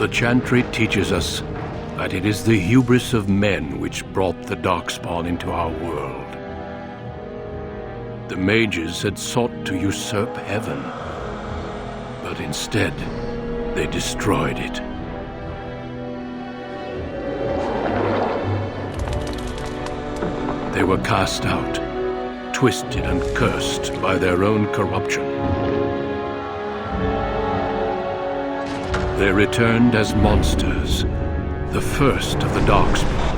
The chantry teaches us that it is the hubris of men which brought the Darkspawn into our world. The mages had sought to usurp heaven, but instead, they destroyed it. They were cast out, twisted and cursed by their own corruption. They returned as monsters, the first of the Darkspawn.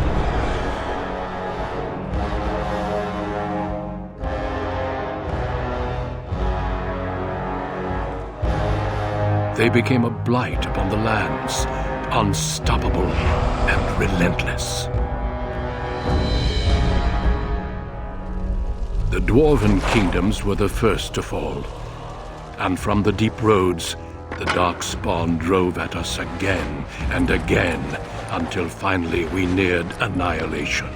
They became a blight upon the lands, unstoppable and relentless. The dwarven kingdoms were the first to fall, and from the deep roads, the Darkspawn drove at us again and again, until finally we neared annihilation.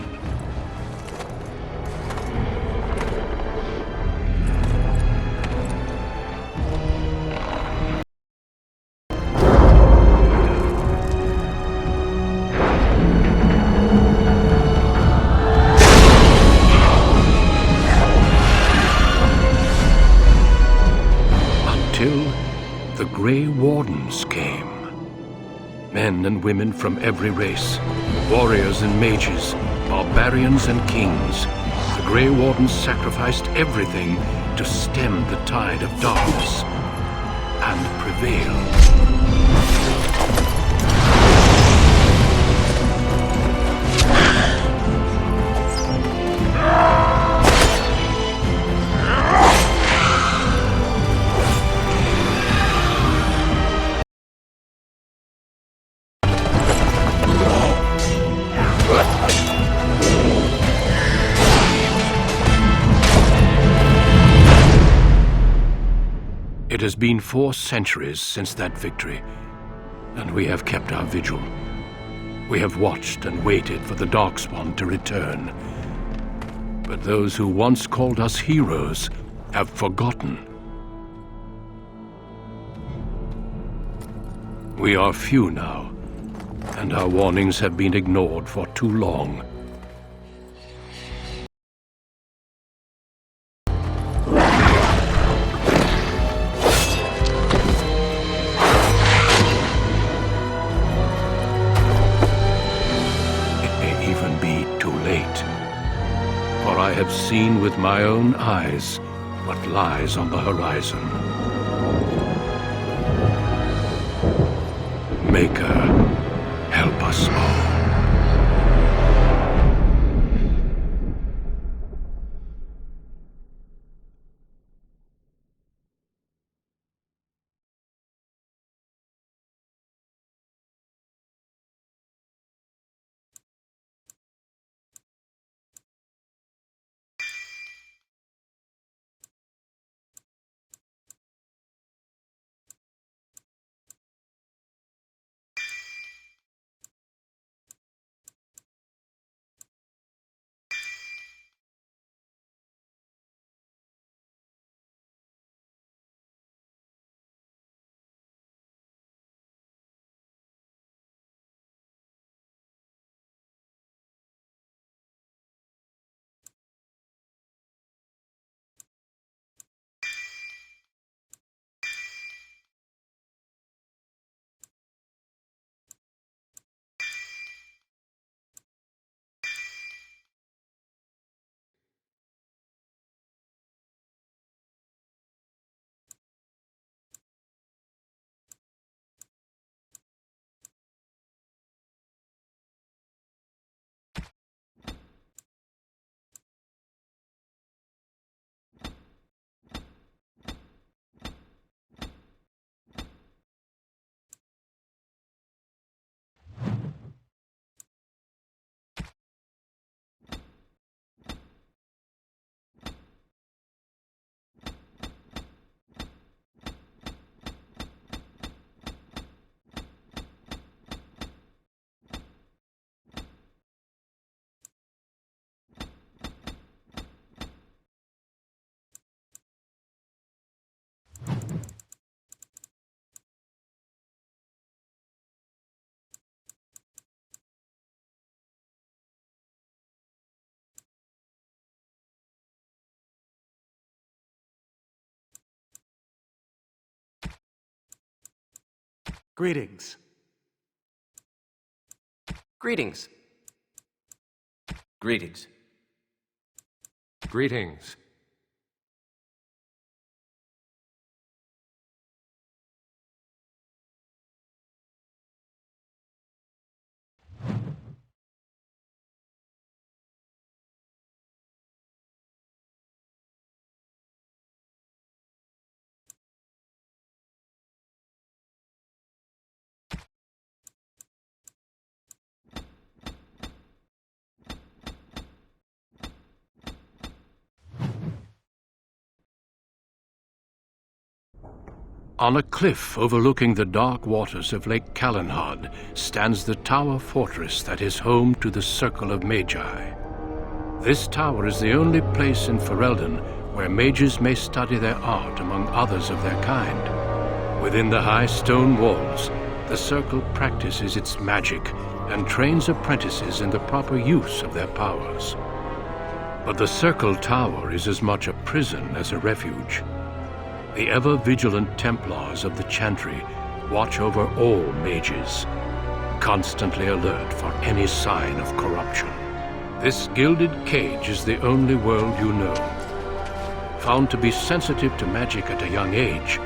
The Grey Wardens came. Men and women from every race, warriors and mages, barbarians and kings. The Grey Wardens sacrificed everything to stem the tide of darkness and prevail. It has been 4 centuries since that victory, and we have kept our vigil. We have watched and waited for the Darkspawn to return. But those who once called us heroes have forgotten. We are few now, and our warnings have been ignored for too long. For I have seen with my own eyes what lies on the horizon. Maker, help us all. Greetings. Greetings. Greetings. Greetings. On a cliff overlooking the dark waters of Lake Calenhad stands the tower fortress that is home to the Circle of Magi. This tower is the only place in Ferelden where mages may study their art among others of their kind. Within the high stone walls, the Circle practices its magic and trains apprentices in the proper use of their powers. But the Circle Tower is as much a prison as a refuge. The ever-vigilant Templars of the Chantry watch over all mages, constantly alert for any sign of corruption. This gilded cage is the only world you know. Found to be sensitive to magic at a young age,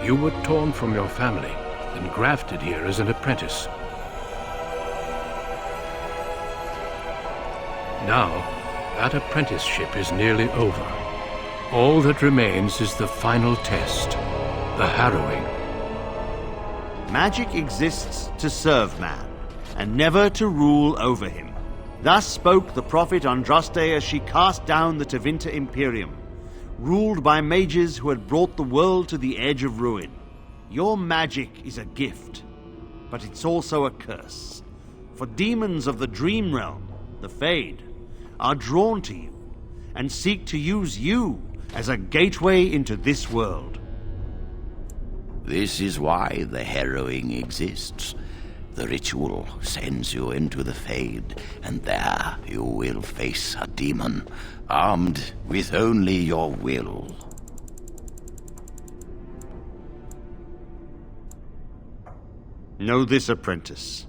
you were torn from your family and grafted here as an apprentice. Now, that apprenticeship is nearly over. All that remains is the final test, the harrowing. Magic exists to serve man, and never to rule over him. Thus spoke the prophet Andraste as she cast down the Tevinter Imperium, ruled by mages who had brought the world to the edge of ruin. Your magic is a gift, but it's also a curse. For demons of the Dream Realm, the Fade, are drawn to you, and seek to use you as a gateway into this world. This is why the harrowing exists. The ritual sends you into the Fade, and there you will face a demon, armed with only your will. Know this, apprentice.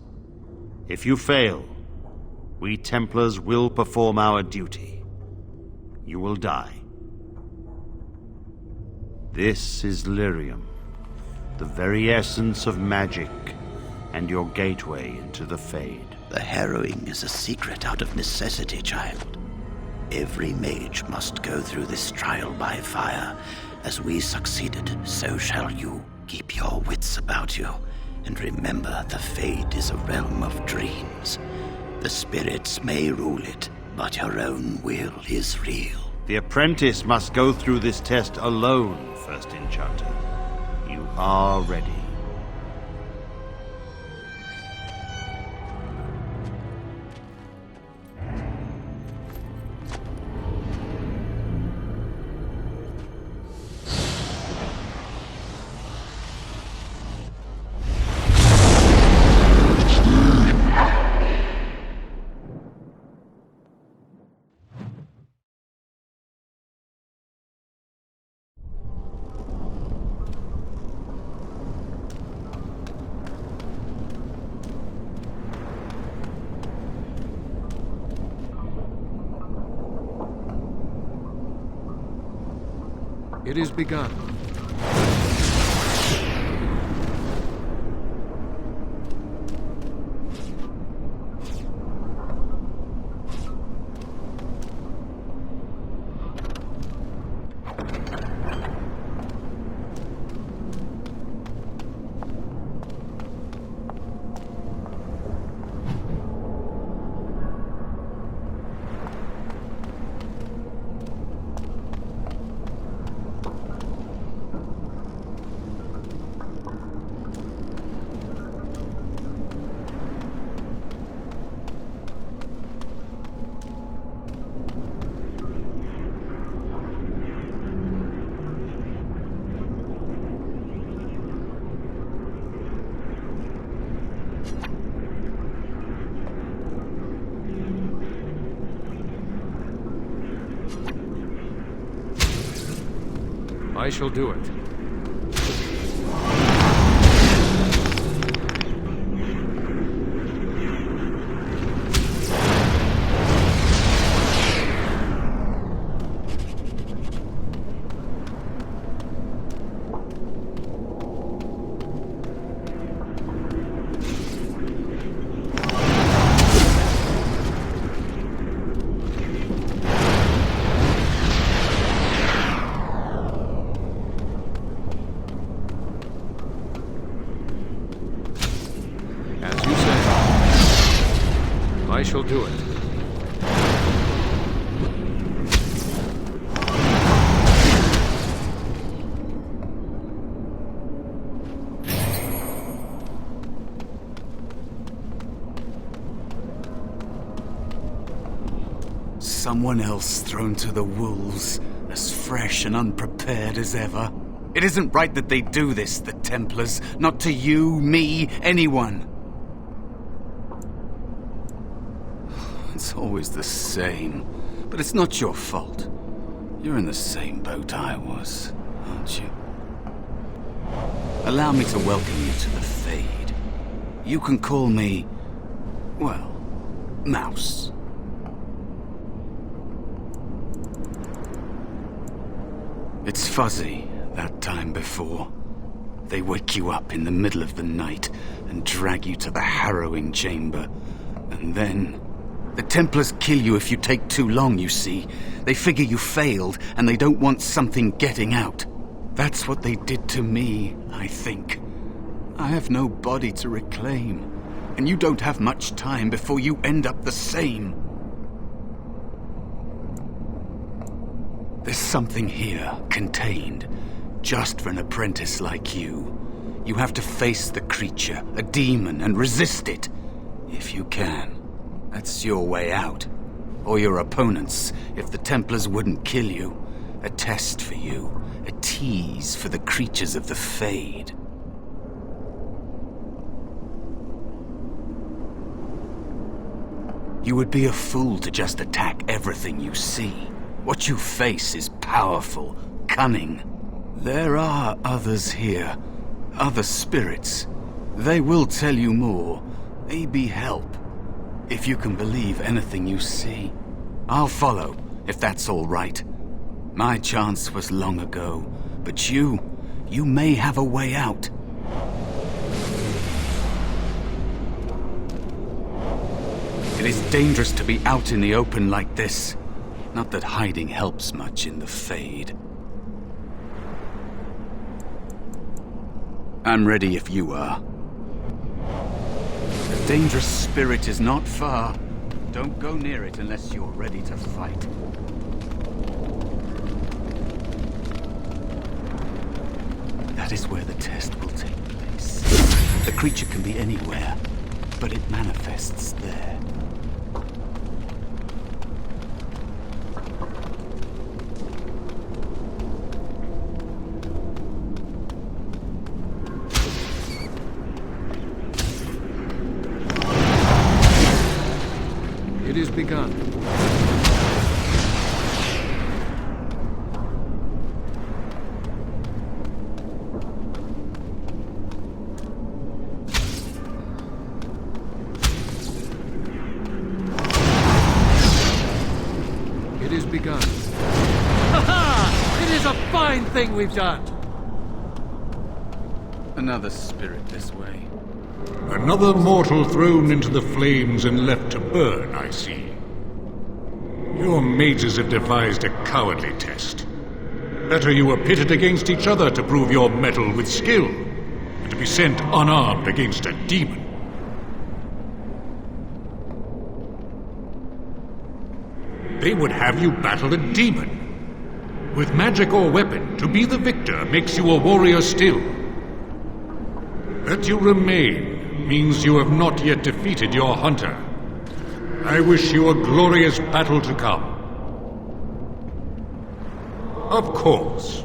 If you fail, we Templars will perform our duty. You will die. This is Lyrium, the very essence of magic, and your gateway into the Fade. The harrowing is a secret out of necessity, child. Every mage must go through this trial by fire. As we succeeded, so shall you. Keep your wits about you, and remember the Fade is a realm of dreams. The spirits may rule it, but your own will is real. The apprentice must go through this test alone, First Enchanter. You are ready. It is begun. I shall do it. shall do it. Someone else thrown to the wolves, as fresh and unprepared as ever. It isn't right that they do this, the Templars. Not to you, me, anyone. It's always the same. But it's not your fault. You're in the same boat I was, aren't you? Allow me to welcome you to the Fade. You can call me, well, Mouse. It's fuzzy, that time before. They wake you up in the middle of the night and drag you to the harrowing chamber. And then... the Templars kill you if you take too long, you see. They figure you failed, and they don't want something getting out. That's what they did to me, I think. I have no body to reclaim, and you don't have much time before you end up the same. There's something here, contained, just for an apprentice like you. You have to face the creature, a demon, and resist it, if you can. That's your way out. Or your opponent's, if the Templars wouldn't kill you. A test for you, a tease for the creatures of the Fade. You would be a fool to just attack everything you see. What you face is powerful, cunning. There are others here, other spirits. They will tell you more, maybe help, if you can believe anything you see. I'll follow, if that's all right. My chance was long ago, but you may have a way out. It is dangerous to be out in the open like this. Not that hiding helps much in the Fade. I'm ready if you are. The dangerous spirit is not far. Don't go near it unless you're ready to fight. That is where the test will take place. The creature can be anywhere, but it manifests there. It is begun. It is begun. Ha-ha! It is a fine thing we've done! Another spirit this way. Another mortal thrown into the flames and left to burn, I see. Your mages have devised a cowardly test. Better you were pitted against each other to prove your mettle with skill, and to be sent unarmed against a demon. They would have you battle a demon. With magic or weapon, to be the victor makes you a warrior still. That you remain means you have not yet defeated your hunter. I wish you a glorious battle to come. Of course,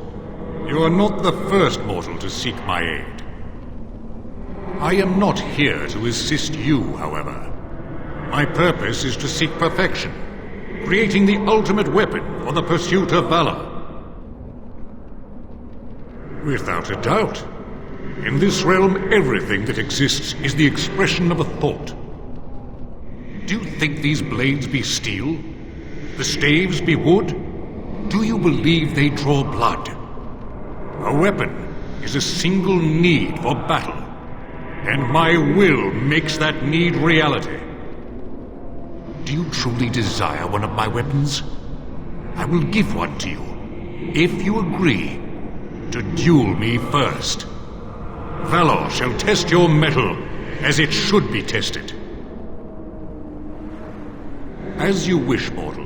you are not the first mortal to seek my aid. I am not here to assist you, however. My purpose is to seek perfection, creating the ultimate weapon for the pursuit of valor. Without a doubt, in this realm, everything that exists is the expression of a thought. Do you think these blades be steel? The staves be wood? Do you believe they draw blood? A weapon is a single need for battle, and my will makes that need reality. Do you truly desire one of my weapons? I will give one to you, if you agree to duel me first. Valor shall test your mettle as it should be tested. As you wish, mortal.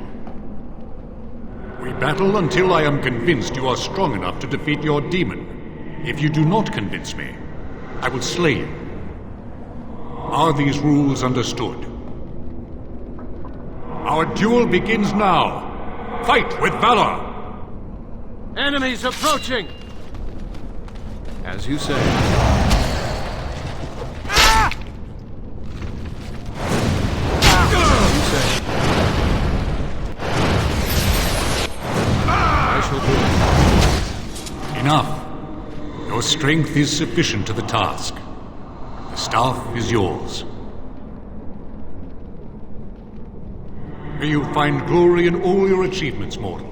We battle until I am convinced you are strong enough to defeat your demon. If you do not convince me, I will slay you. Are these rules understood? Our duel begins now. Fight with valor! Enemies approaching! As you say. As you say. I shall do it. Enough. Your strength is sufficient to the task. The staff is yours. May you find glory in all your achievements, mortal.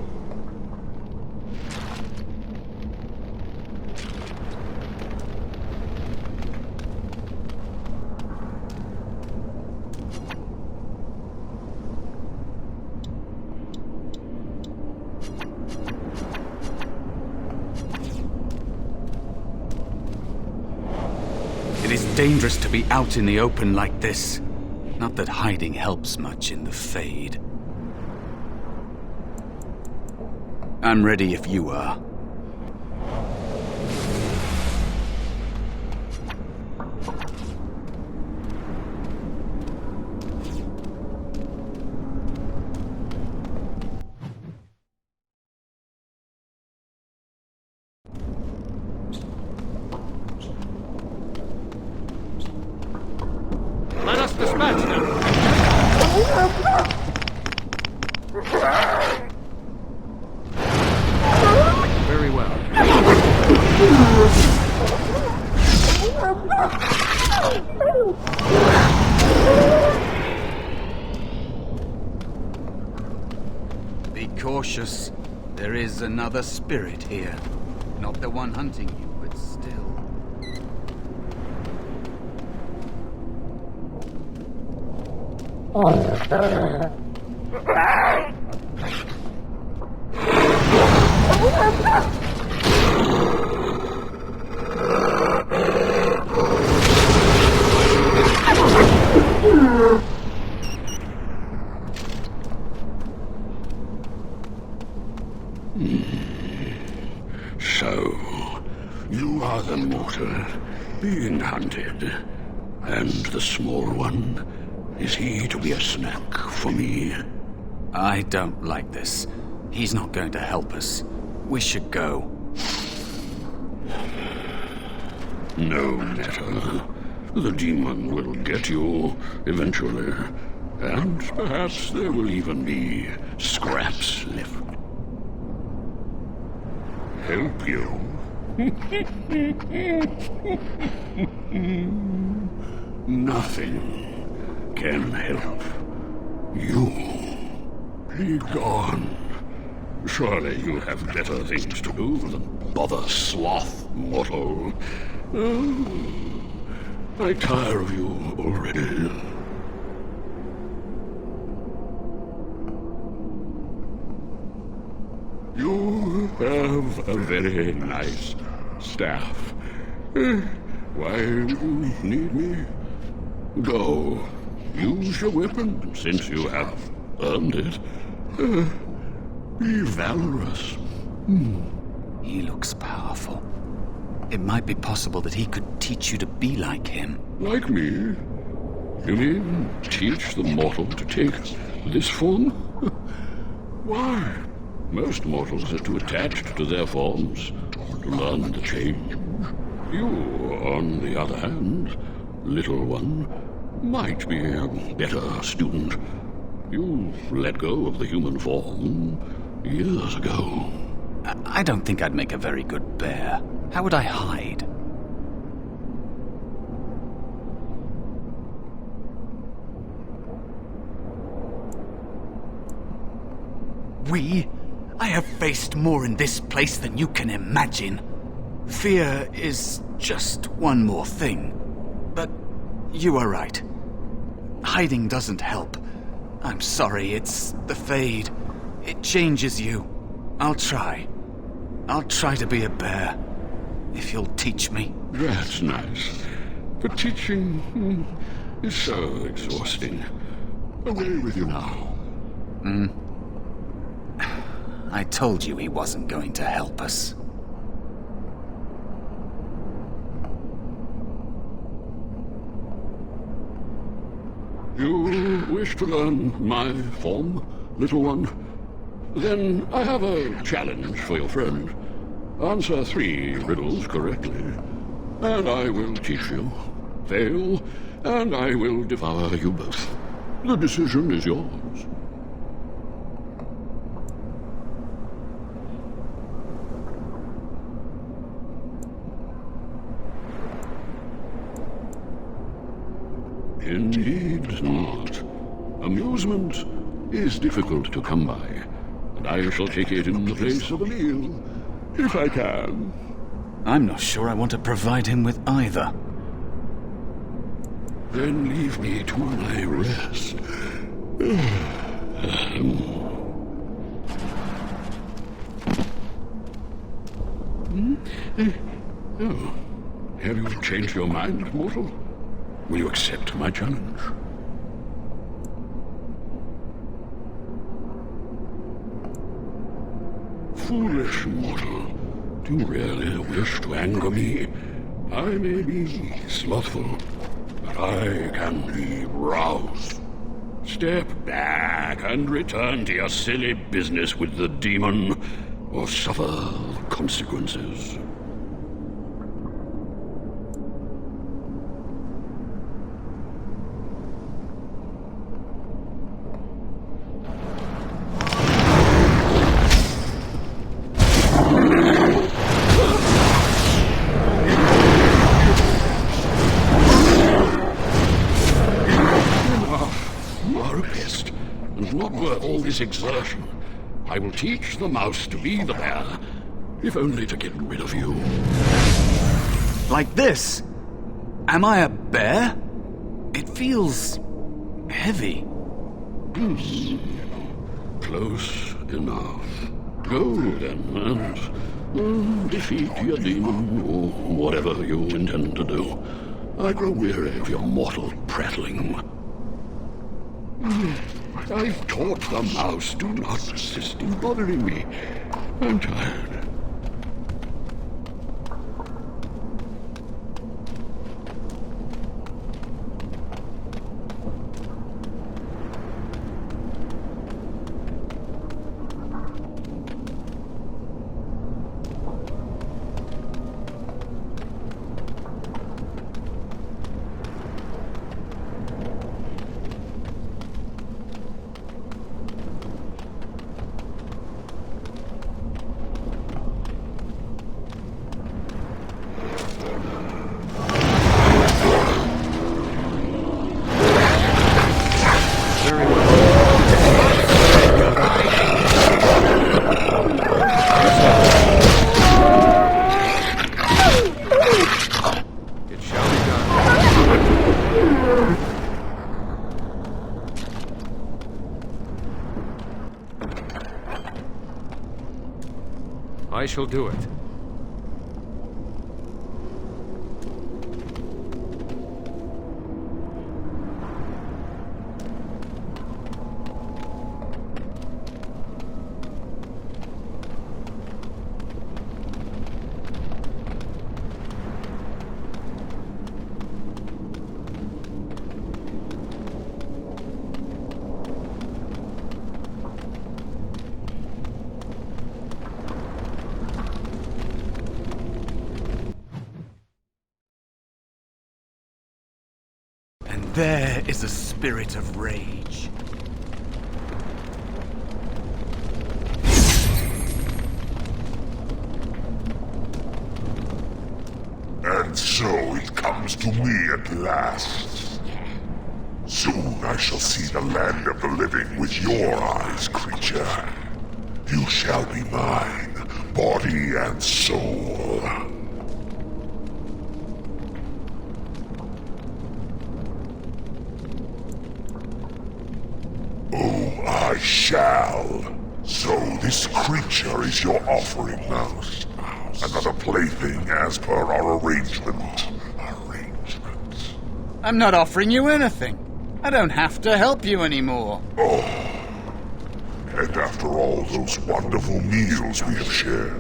It is dangerous to be out in the open like this. Not that hiding helps much in the Fade. I'm ready if you are. Let us dispatch them! Very well. Be cautious. There is another spirit here. Not the one hunting you, but still. So, you are the mortal being hunted. And the small one, is he to be a snack for me? I don't like this. He's not going to help us. We should go. No matter. The demon will get you eventually. And perhaps there will even be scraps left. Help you? Nothing can help you. Be gone. Surely you have better things to do than bother sloth, mortal. I tire of you already. You have a very nice staff. Why do you need me? Go. Use your weapon, since you have earned it. Be valorous. He looks powerful. It might be possible that he could teach you to be like him. Like me? You mean teach the mortal to take this form? Why? Most mortals are too attached to their forms to learn the change. You, on the other hand, little one, might be a better student. You let go of the human form years ago. I don't think I'd make a very good bear. How would I hide? I have faced more in this place than you can imagine. Fear is just one more thing. But you are right. Hiding doesn't help. I'm sorry, it's the Fade. It changes you. I'll try. I'll try to be a bear. If you'll teach me. That's nice. But teaching is so exhausting. Away with you now. I told you he wasn't going to help us. You wish to learn my form, little one? Then I have a challenge for your friend. Answer 3 riddles correctly, and I will teach you. Fail, and I will devour you both. The decision is yours. Indeed not. Amusement is difficult to come by, and I shall take it in the place of a meal, if I can. I'm not sure I want to provide him with either. Then leave me to my rest. Oh, have you changed your mind, mortal? Will you accept my challenge? Foolish mortal, do you really wish to anger me? I may be slothful, but I can be roused. Step back and return to your silly business with the demon, or suffer consequences. Exertion. I will teach the mouse to be the bear, if only to get rid of you. Like this? Am I a bear? It feels heavy. Close enough. Go then and defeat your demon, or whatever you intend to do. I grow weary of your mortal prattling. I've taught the mouse, do not persist in bothering me. I'm tired. I shall do it. There is a spirit of rage. And so it comes to me at last. Soon I shall see the land of the living with your eyes, creature. You shall be mine, body and soul. I shall. So this creature is your offering, Mouse. Another plaything as per our arrangement. I'm not offering you anything. I don't have to help you anymore. Oh, And after all those wonderful meals we have shared,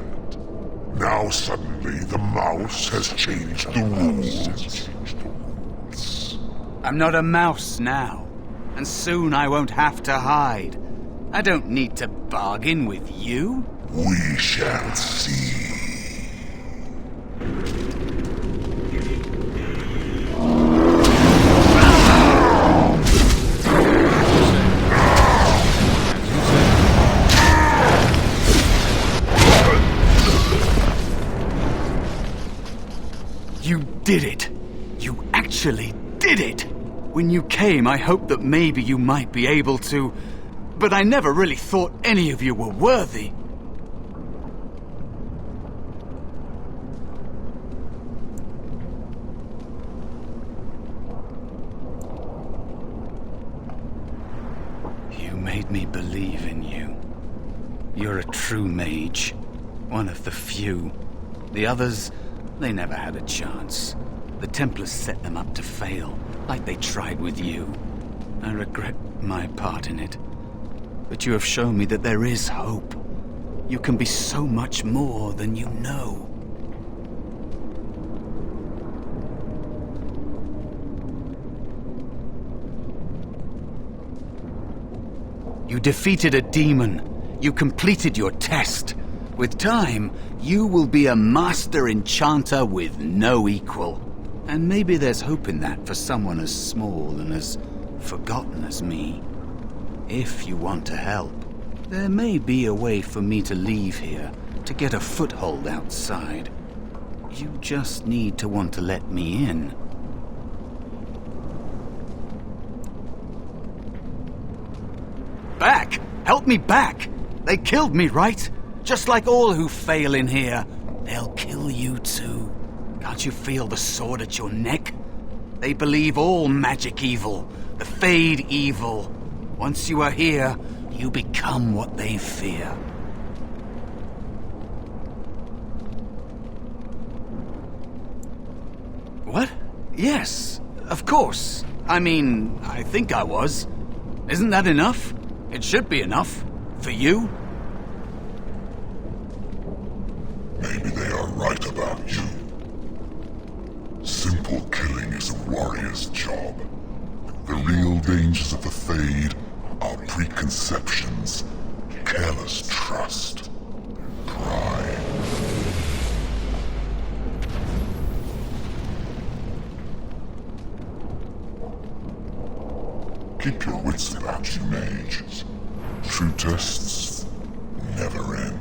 now suddenly the mouse has changed the rules. I'm not a mouse now, and soon I won't have to hide. I don't need to bargain with you. We shall see. You did it! You actually did it! When you came, I hoped that maybe you might be able to, but I never really thought any of you were worthy. You made me believe in you. You're a true mage. One of the few. The others, they never had a chance. The Templars set them up to fail, like they tried with you. I regret my part in it. But you have shown me that there is hope. You can be so much more than you know. You defeated a demon. You completed your test. With time, you will be a master enchanter with no equal. And maybe there's hope in that for someone as small and as forgotten as me. If you want to help, there may be a way for me to leave here, to get a foothold outside. You just need to want to let me in. Back! Help me back! They killed me, right? Just like all who fail in here. They'll kill you too. Can't you feel the sword at your neck? They believe all magic evil, the Fade evil. Once you are here, you become what they fear. What? Yes, of course. I mean, I think I was. Isn't that enough? It should be enough. For you? Maybe they are right about you. Simple killing is a warrior's job. The real dangers of the Fade are preconceptions, careless trust, pride. Keep your wits about you, mage. True tests never end.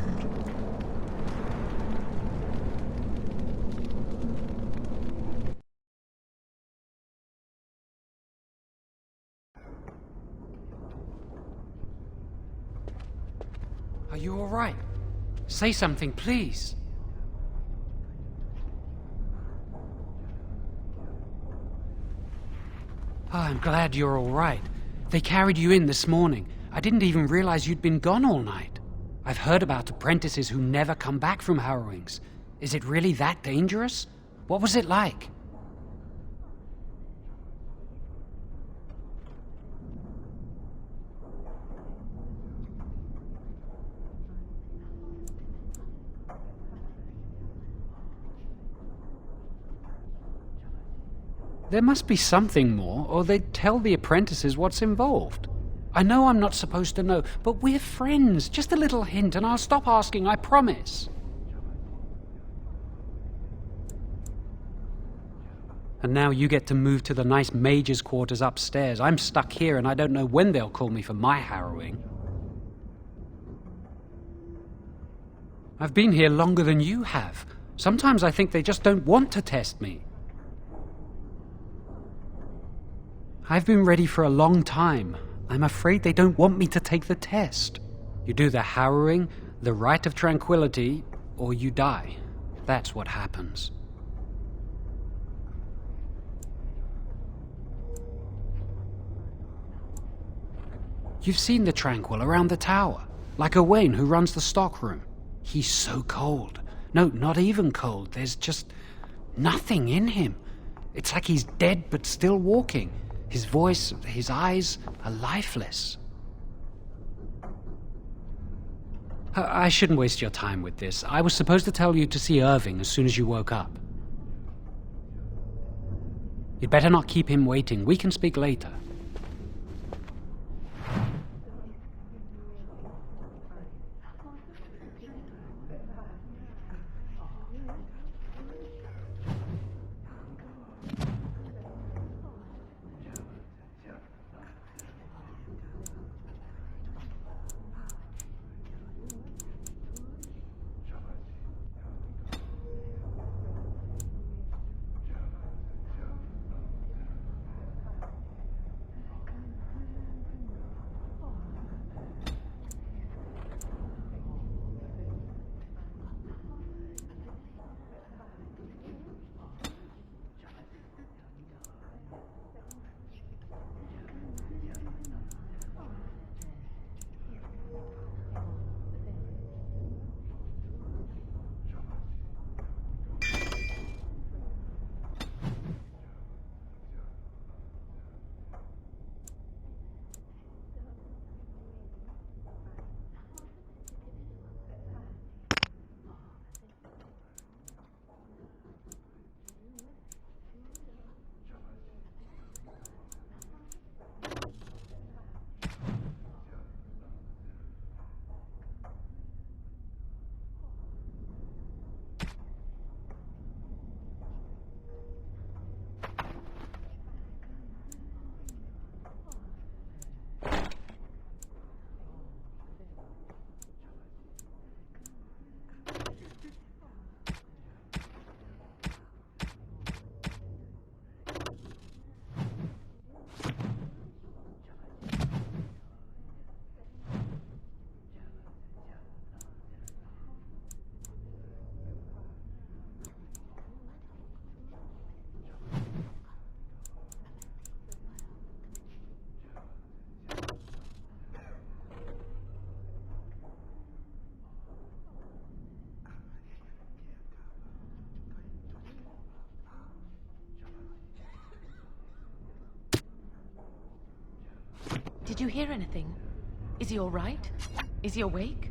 Are you all right? Say something, please. I'm glad you're all right. They carried you in this morning. I didn't even realize you'd been gone all night. I've heard about apprentices who never come back from harrowings. Is it really that dangerous? What was it like? There must be something more, or they'd tell the apprentices what's involved. I know I'm not supposed to know, but we're friends. Just a little hint and I'll stop asking, I promise. And now you get to move to the nice mage's quarters upstairs. I'm stuck here and I don't know when they'll call me for my harrowing. I've been here longer than you have. Sometimes I think they just don't want to test me. I've been ready for a long time. I'm afraid they don't want me to take the test. You do the harrowing, the rite of tranquility, or you die. That's what happens. You've seen the Tranquil around the tower, like Owain who runs the stockroom. He's so cold. No, not even cold. There's just nothing in him. It's like he's dead but still walking. His voice, his eyes are lifeless. I shouldn't waste your time with this. I was supposed to tell you to see Irving as soon as you woke up. You'd better not keep him waiting. We can speak later. Did you hear anything? Is he all right? Is he awake?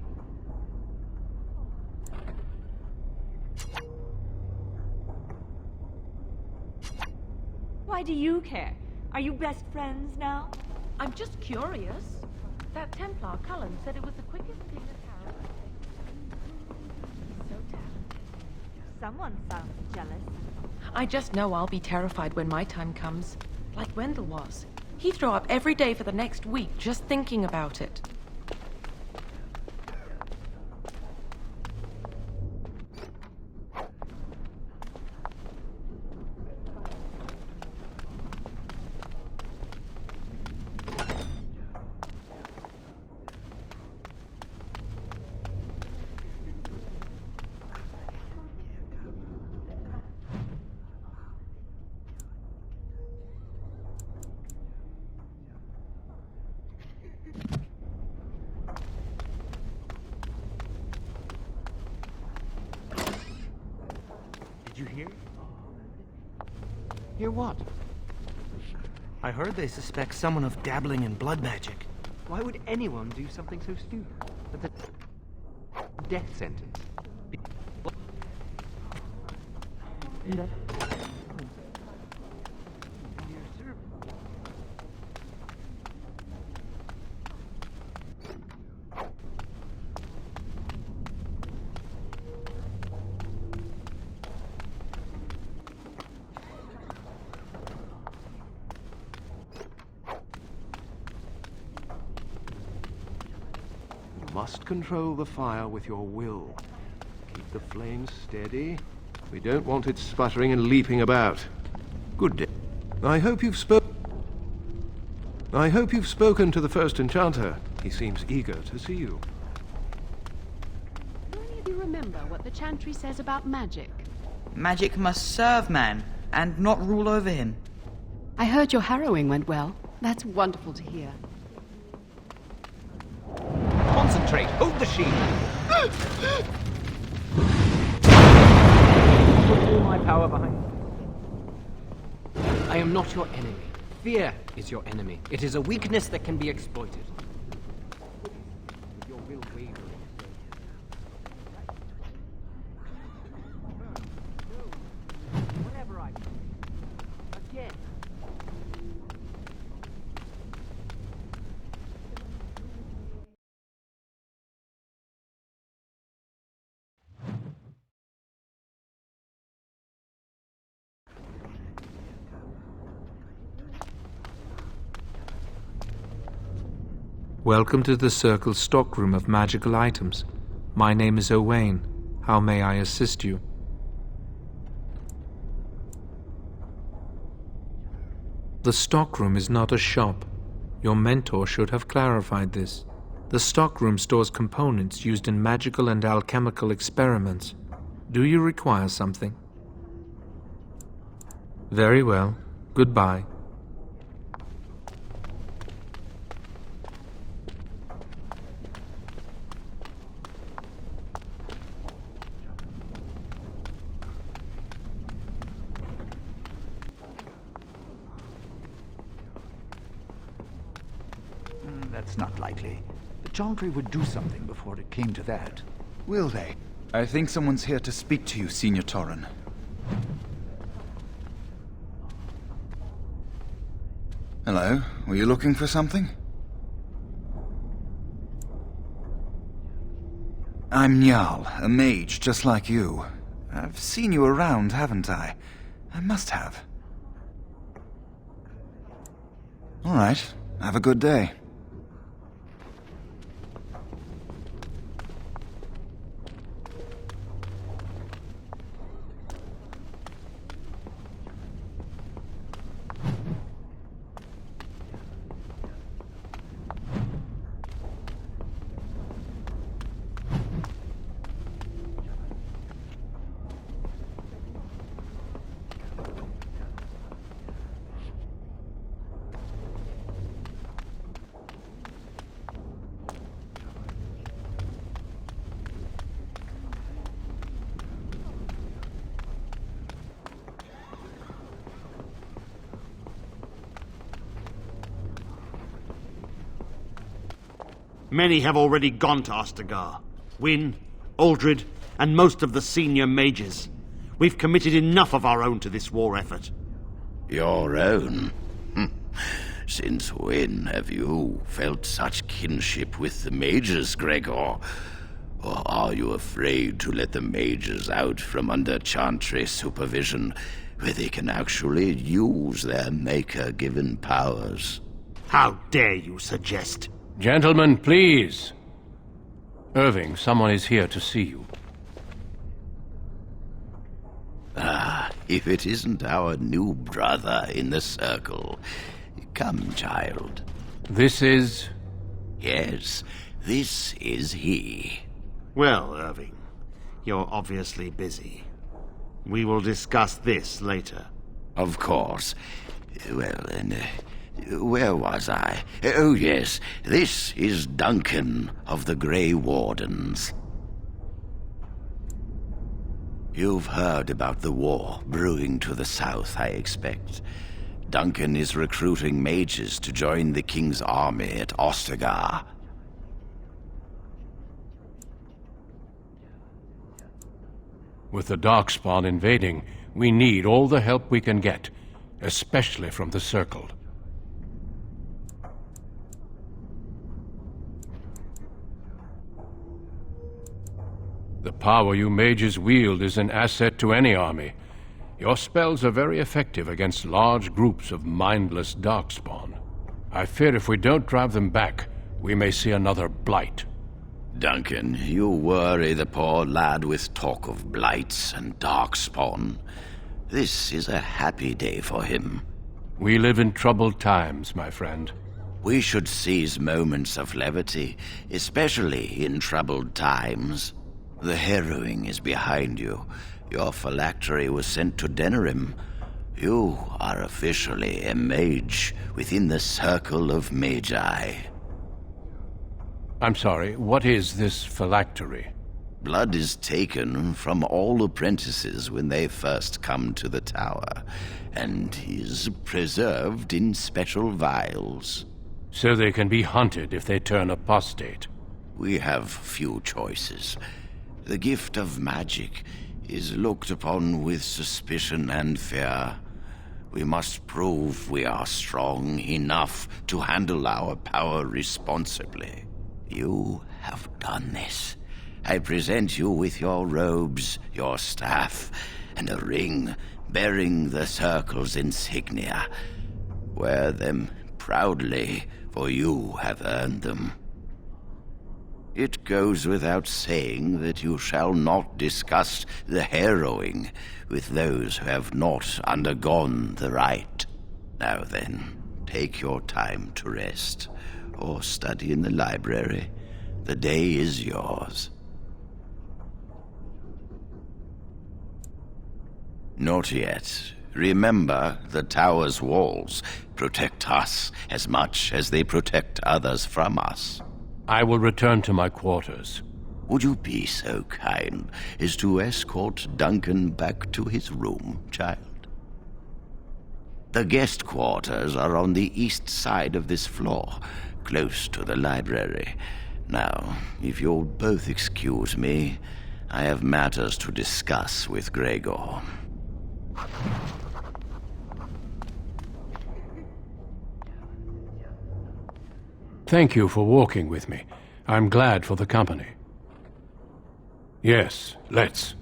Why do you care? Are you best friends now? I'm just curious. That Templar, Cullen, said it was the quickest thing that Harold. He's so talented. Someone sounds jealous. I just know I'll be terrified when my time comes. Like Wendell was. He'd throw up every day for the next week just thinking about it. Did you hear? Hear what? I heard they suspect someone of dabbling in blood magic. Why would anyone do something so stupid? But the death sentence. Must control the fire with your will. Keep the flames steady. We don't want it sputtering and leaping about. Good day. I hope you've spoken to the first enchanter. He seems eager to see you. Do any of you remember what the chantry says about magic? Magic must serve man, and not rule over him. I heard your harrowing went well. That's wonderful to hear. Concentrate! Hold the shield! Put all my power behind. I am not your enemy. Fear is your enemy. It is a weakness that can be exploited. With your will wavering, Welcome to the Circle's stockroom of magical items. My name is Owain. How may I assist you? The stockroom is not a shop. Your mentor should have clarified this. The stockroom stores components used in magical and alchemical experiments. Do you require something? Very well. Goodbye. That's not likely. The Chantry would do something before it came to that. Will they? I think someone's here to speak to you, Senior Torren. Hello? Were you looking for something? I'm Njal, a mage just like you. I've seen you around, haven't I? I must have. All right. Have a good day. Many have already gone to Ostagar. Wynne, Aldred, and most of the senior mages. We've committed enough of our own to this war effort. Your own? Since when have you felt such kinship with the mages, Gregor? Or are you afraid to let the mages out from under Chantry supervision, where they can actually use their Maker-given powers? How dare you suggest? Gentlemen, please. Irving, someone is here to see you. Ah, if it isn't our new brother in the circle. Come, child. This is... Yes, this is he. Well, Irving, you're obviously busy. We will discuss this later. Of course. Well, and... where was I? Oh, yes. This is Duncan of the Grey Wardens. You've heard about the war brewing to the south, I expect. Duncan is recruiting mages to join the King's army at Ostagar. With the Darkspawn invading, we need all the help we can get, especially from the Circle. The power you mages wield is an asset to any army. Your spells are very effective against large groups of mindless Darkspawn. I fear if we don't drive them back, we may see another blight. Duncan, you worry the poor lad with talk of blights and Darkspawn. This is a happy day for him. We live in troubled times, my friend. We should seize moments of levity, especially in troubled times. The harrowing is behind you. Your phylactery was sent to Denerim. You are officially a mage within the circle of magi. I'm sorry, what is this phylactery? Blood is taken from all apprentices when they first come to the tower, and is preserved in special vials. So they can be hunted if they turn apostate. We have few choices. The gift of magic is looked upon with suspicion and fear. We must prove we are strong enough to handle our power responsibly. You have done this. I present you with your robes, your staff, and a ring bearing the Circle's insignia. Wear them proudly, for you have earned them. It goes without saying that you shall not discuss the harrowing with those who have not undergone the rite. Now then, take your time to rest, or study in the library. The day is yours. Not yet. Remember, the tower's walls protect us as much as they protect others from us. I will return to my quarters. Would you be so kind as to escort Duncan back to his room, child? The guest quarters are on the east side of this floor, close to the library. Now, if you'll both excuse me, I have matters to discuss with Gregor. Thank you for walking with me. I'm glad for the company. Yes, let's.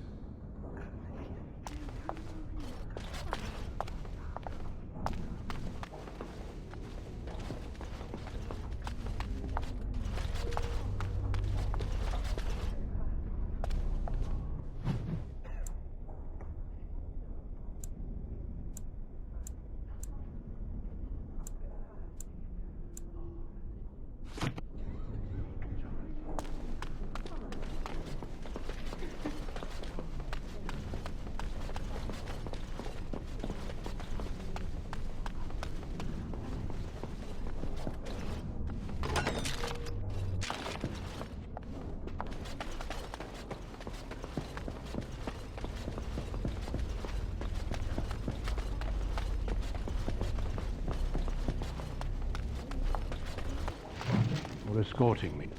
For escorting me.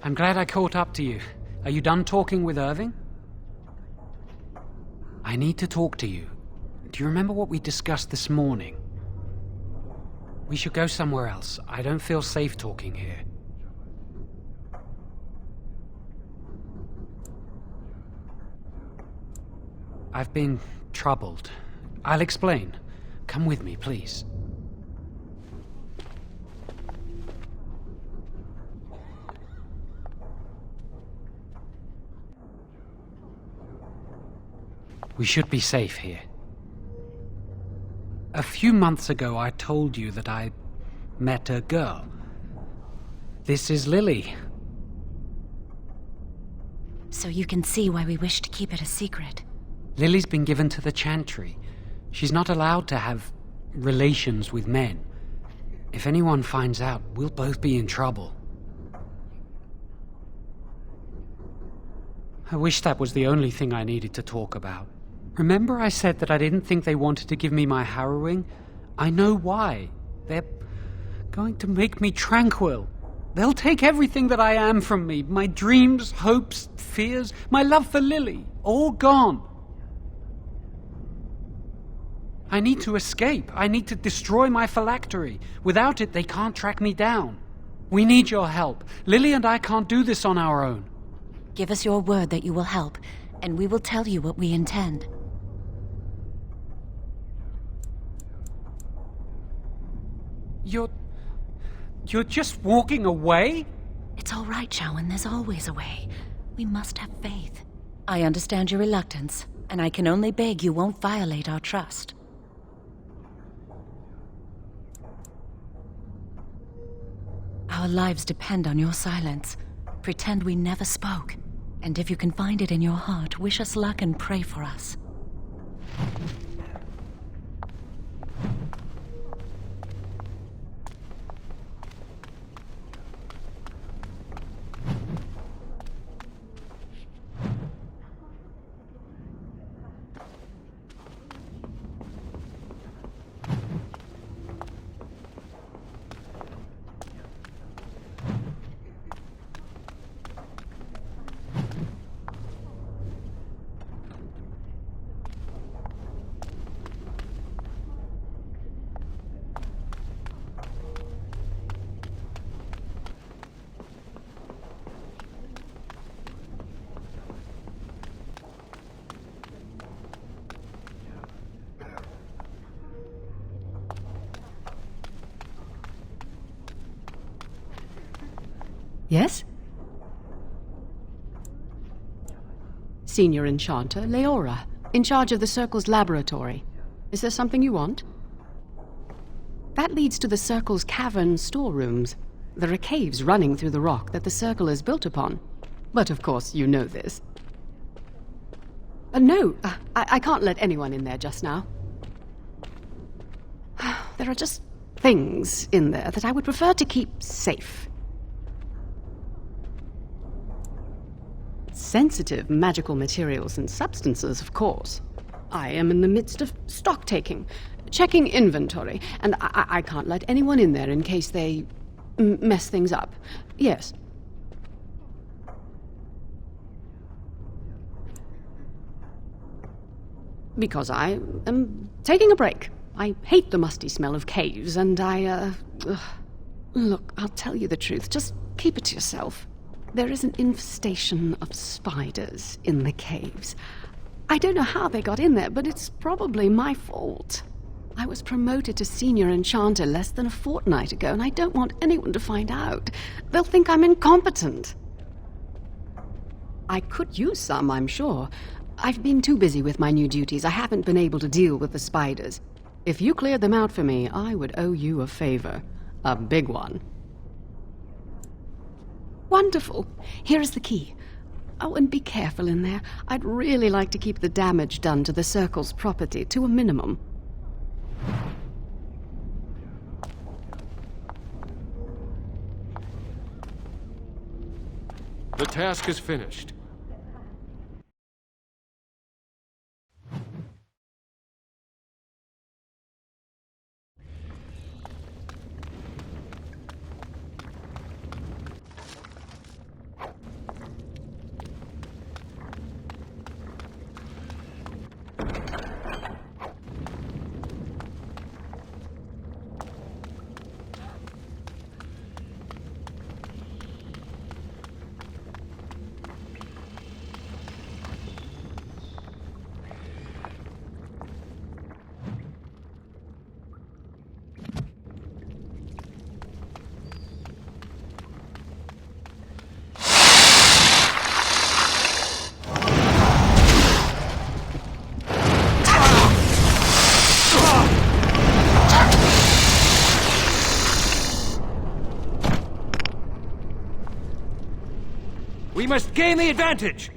I'm glad I caught up to you. Are you done talking with Irving? I need to talk to you. Do you remember what we discussed this morning? We should go somewhere else. I don't feel safe talking here. I've been troubled. I'll explain. Come with me, please. We should be safe here. A few months ago, I told you that I met a girl. This is Lily. So you can see why we wish to keep it a secret. Lily's been given to the Chantry. She's not allowed to have relations with men. If anyone finds out, we'll both be in trouble. I wish that was the only thing I needed to talk about. Remember I said that I didn't think they wanted to give me my harrowing? I know why. They're going to make me tranquil. They'll take everything that I am from me. My dreams, hopes, fears, my love for Lily. All gone. I need to escape. I need to destroy my phylactery. Without it, they can't track me down. We need your help. Lily and I can't do this on our own. Give us your word that you will help, and we will tell you what we intend. You're just walking away? It's all right, Shawan. There's always a way. We must have faith. I understand your reluctance, and I can only beg you won't violate our trust. Our lives depend on your silence. Pretend we never spoke. And if you can find it in your heart, wish us luck and pray for us. Yes? Senior Enchanter Leora, in charge of the Circle's laboratory. Is there something you want? That leads to the Circle's cavern storerooms. There are caves running through the rock that the Circle is built upon. But of course, you know this. No, I can't let anyone in there just now. There are just things in there that I would prefer to keep safe. Sensitive magical materials and substances, of course. I am in the midst of stock taking, checking inventory, and I can't let anyone in there in case they mess things up. Yes. Because I am taking a break. I hate the musty smell of caves, and Look, I'll tell you the truth. Just keep it to yourself. There is an infestation of spiders in the caves. I don't know how they got in there, but it's probably my fault. I was promoted to Senior Enchanter less than a fortnight ago, and I don't want anyone to find out. They'll think I'm incompetent. I could use some, I'm sure. I've been too busy with my new duties. I haven't been able to deal with the spiders. If you cleared them out for me, I would owe you a favor. A big one. Wonderful. Here is the key. Oh, and be careful in there. I'd really like to keep the damage done to the Circle's property to a minimum. The task is finished. We must gain the advantage!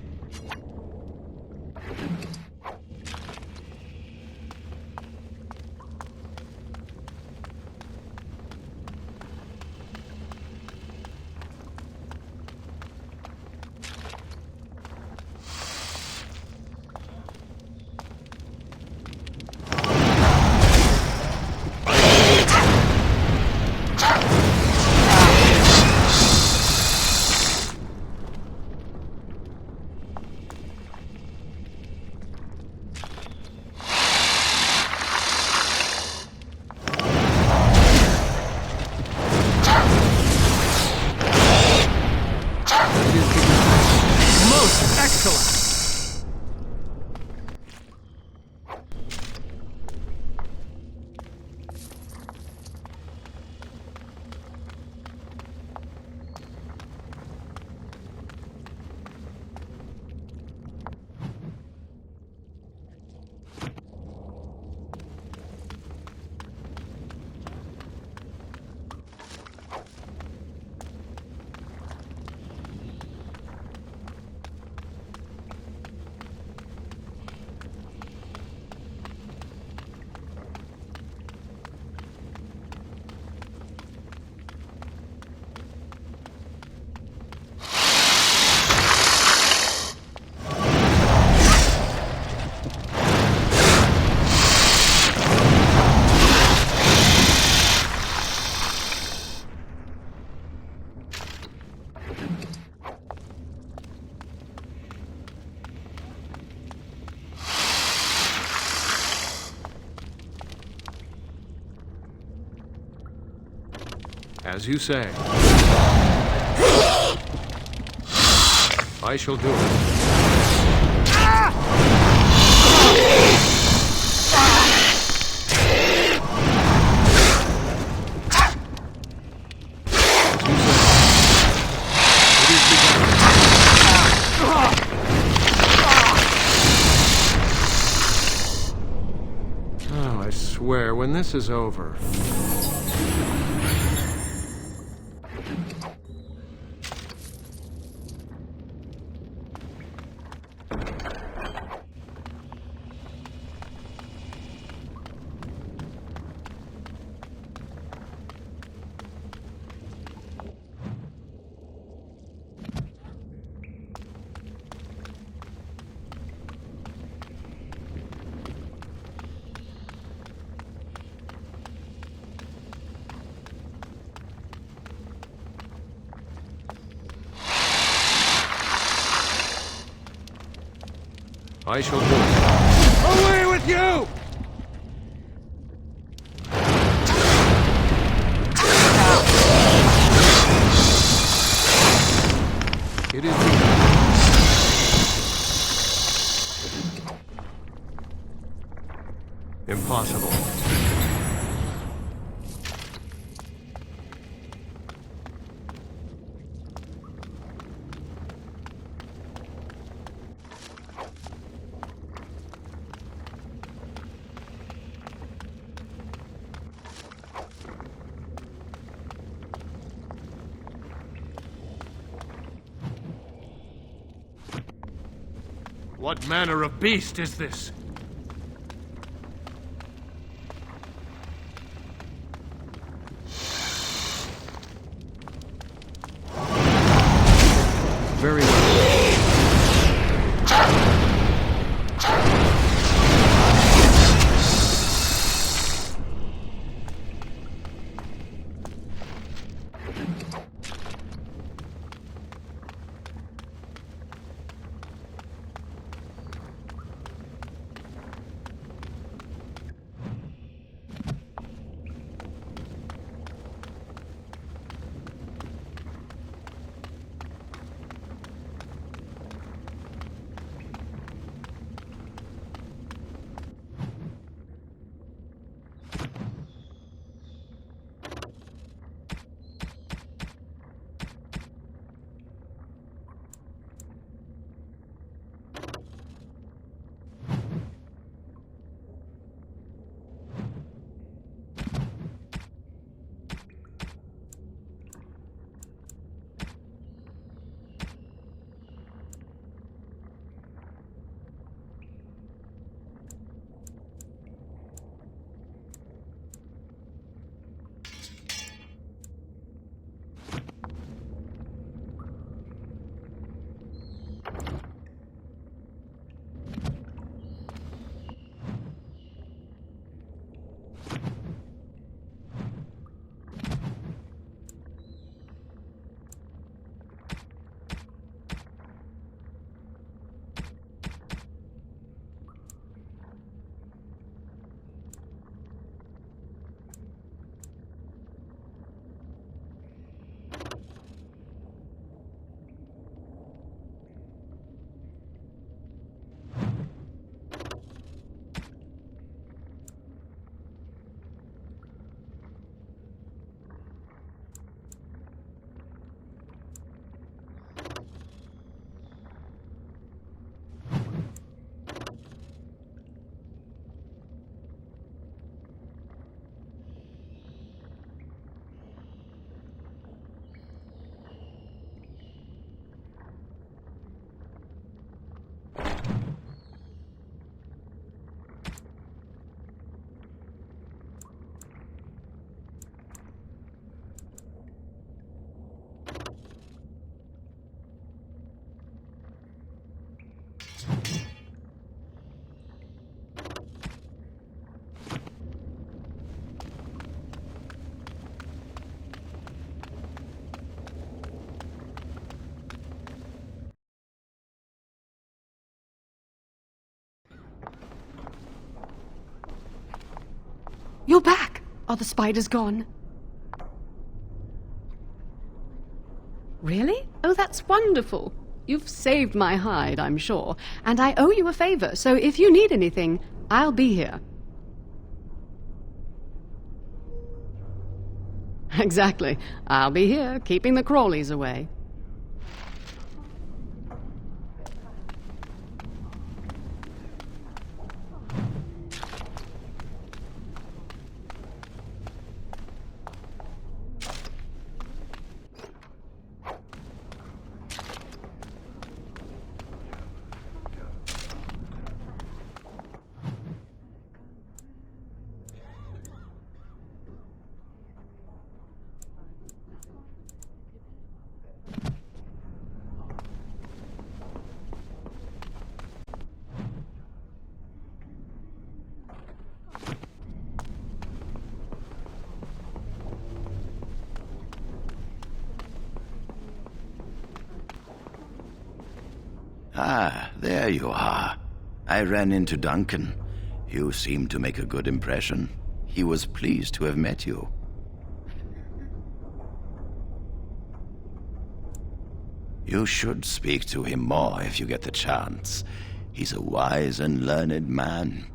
As you say. I shall do it. where when this is over? I shall do it. Away with you! It is impossible. What manner of beast is this? Very well. You're back! Are the spiders gone? Really? Oh, that's wonderful. You've saved my hide, I'm sure. And I owe you a favor, so if you need anything, I'll be here. Exactly. I'll be here, keeping the crawlies away. Ah, there you are. I ran into Duncan. You seem to make a good impression. He was pleased to have met you. You should speak to him more if you get the chance. He's a wise and learned man.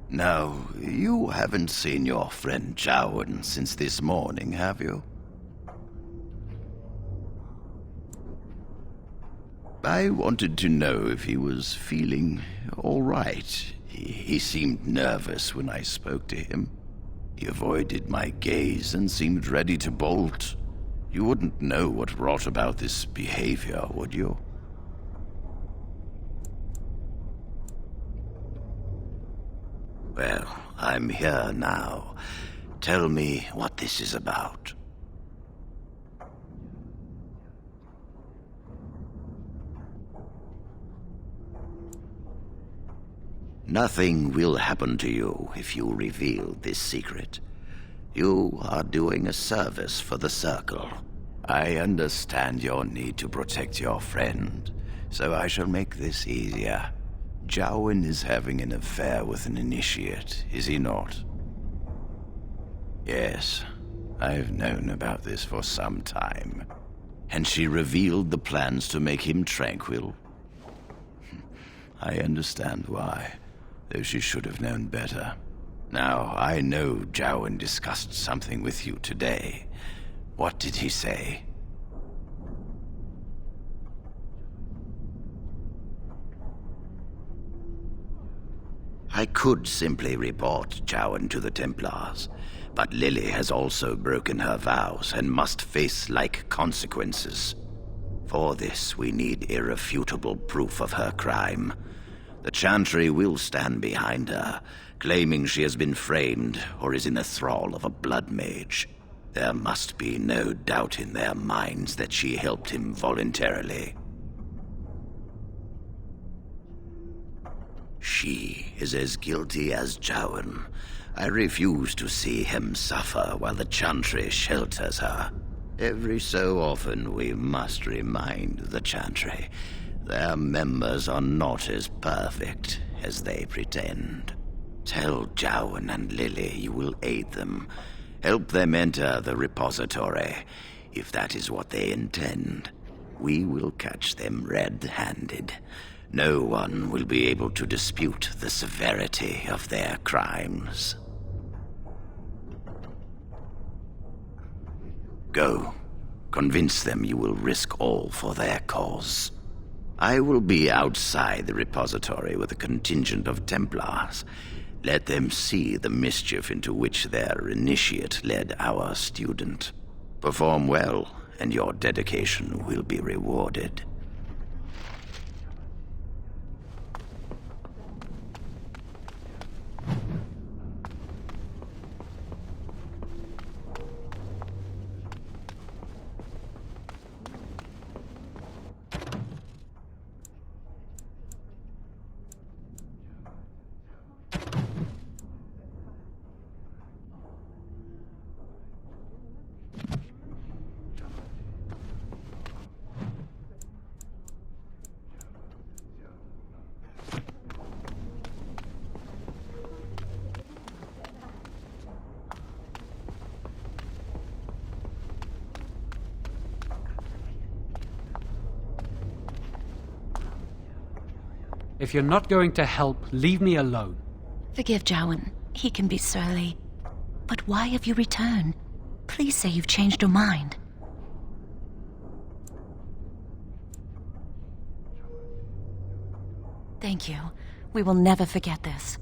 Now, you haven't seen your friend Jowan since this morning, have you? I wanted to know if he was feeling all right. He seemed nervous when I spoke to him. He avoided my gaze and seemed ready to bolt. You wouldn't know what brought about this behavior, would you? Well, I'm here now. Tell me what this is about. Nothing will happen to you if you reveal this secret. You are doing a service for the Circle. I understand your need to protect your friend, so I shall make this easier. Jowan is having an affair with an initiate, is he not? Yes, I've known about this for some time. And she revealed the plans to make him tranquil. I understand why, though she should have known better. Now, I know Jowan discussed something with you today. What did he say? I could simply report Jowan to the Templars, but Lily has also broken her vows and must face like consequences. For this, we need irrefutable proof of her crime. The Chantry will stand behind her, claiming she has been framed or is in the thrall of a blood mage. There must be no doubt in their minds that she helped him voluntarily. She is as guilty as Jowan. I refuse to see him suffer while the Chantry shelters her. Every so often we must remind the Chantry their members are not as perfect as they pretend. Tell Jowan and Lily you will aid them. Help them enter the repository, if that is what they intend. We will catch them red-handed. No one will be able to dispute the severity of their crimes. Go. Convince them you will risk all for their cause. I will be outside the repository with a contingent of Templars. Let them see the mischief into which their initiate led our student. Perform well, and your dedication will be rewarded. If you're not going to help, leave me alone. Forgive Jowan. He can be surly. But why have you returned? Please say you've changed your mind. Thank you. We will never forget this.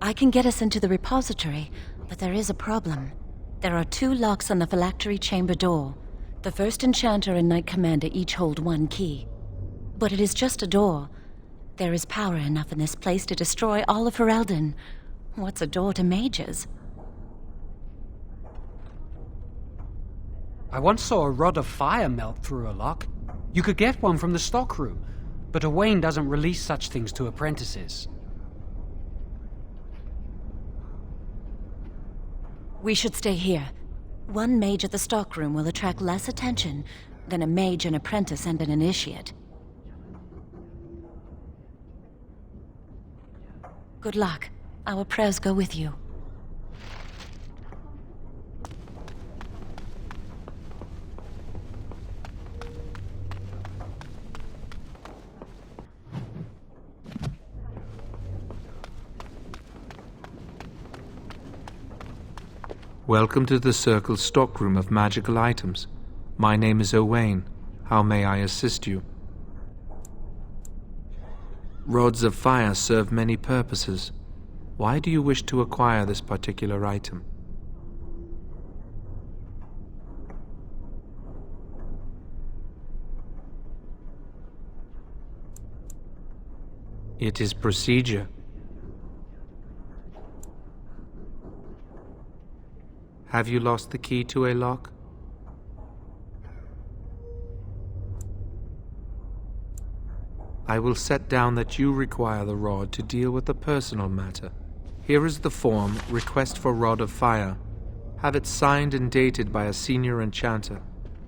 I can get us into the repository, but there is a problem. There are 2 locks on the phylactery chamber door. The First Enchanter and Knight Commander each hold 1 key. But it is just a door. There is power enough in this place to destroy all of Ferelden. What's a door to mages? I once saw a rod of fire melt through a lock. You could get one from the stockroom, but Owain doesn't release such things to apprentices. We should stay here. One mage at the stockroom will attract less attention than a mage, an apprentice, and an initiate. Good luck. Our prayers go with you. Welcome to the Circle's stockroom of magical items. My name is Owain. How may I assist you? Rods of fire serve many purposes. Why do you wish to acquire this particular item? It is procedure. Have you lost the key to a lock? I will set down that you require the rod to deal with a personal matter. Here is the form, Request for Rod of Fire. Have it signed and dated by a senior enchanter.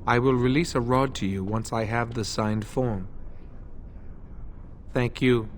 I will release a rod to you once I have the signed form. Thank you.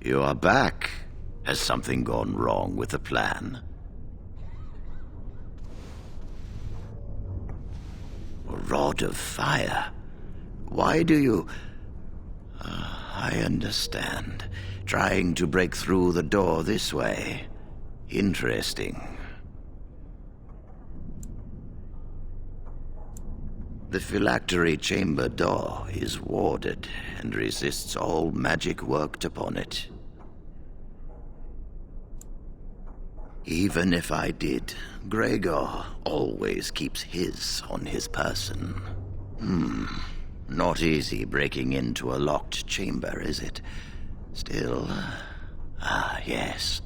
You are back. Has something gone wrong with the plan? A rod of fire? Why do you... I understand. Trying to break through the door this way. Interesting. The phylactery chamber door is warded and resists all magic worked upon it. Even if I did, Gregor always keeps his on his person. Not easy breaking into a locked chamber, is it? Still, yes.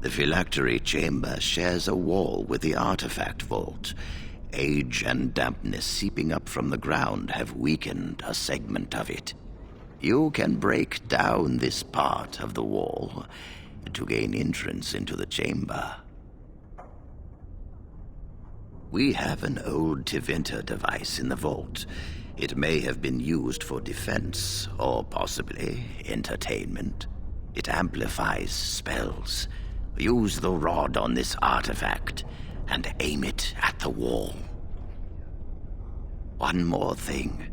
The phylactery chamber shares a wall with the artifact vault. Age and dampness seeping up from the ground have weakened a segment of it. You can break down this part of the wall to gain entrance into the chamber. We have an old Tevinter device in the vault. It may have been used for defense, or possibly entertainment. It amplifies spells. Use the rod on this artifact and aim it at the wall. One more thing.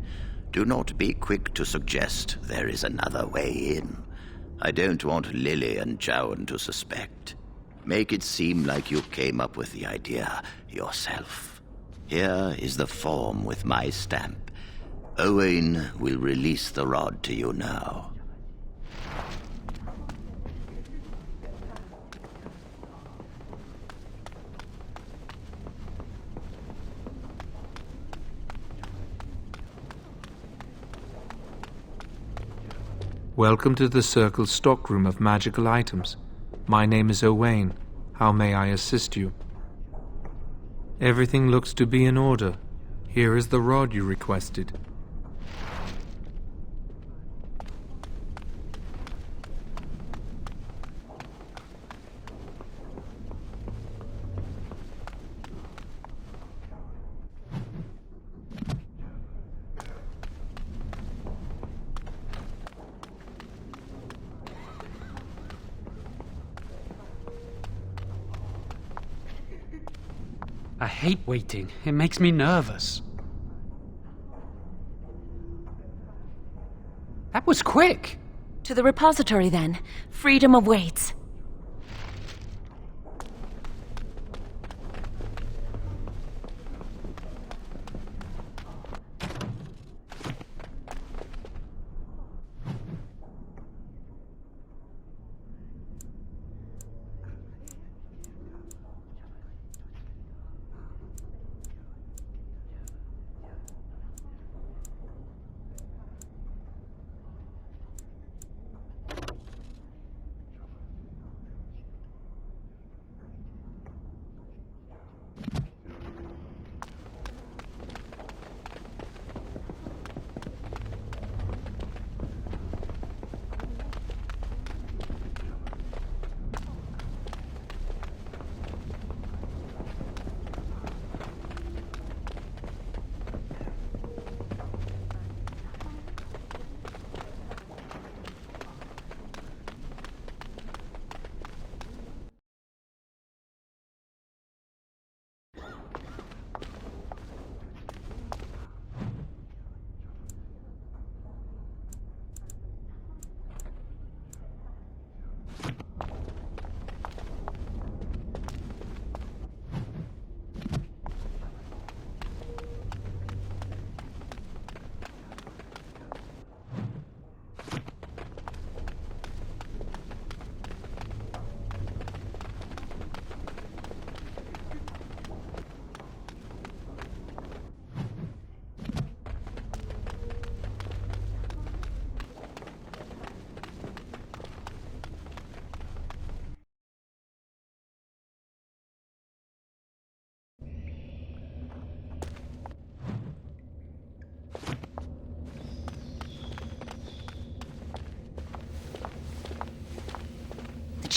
Do not be quick to suggest there is another way in. I don't want Lily and Jowan to suspect. Make it seem like you came up with the idea yourself. Here is the form with my stamp. Owain will release the rod to you now. Welcome to the Circle's stockroom of magical items. My name is Owain. How may I assist you? Everything looks to be in order. Here is the rod you requested. I hate waiting. It makes me nervous. That was quick. To the repository, then. Freedom awaits.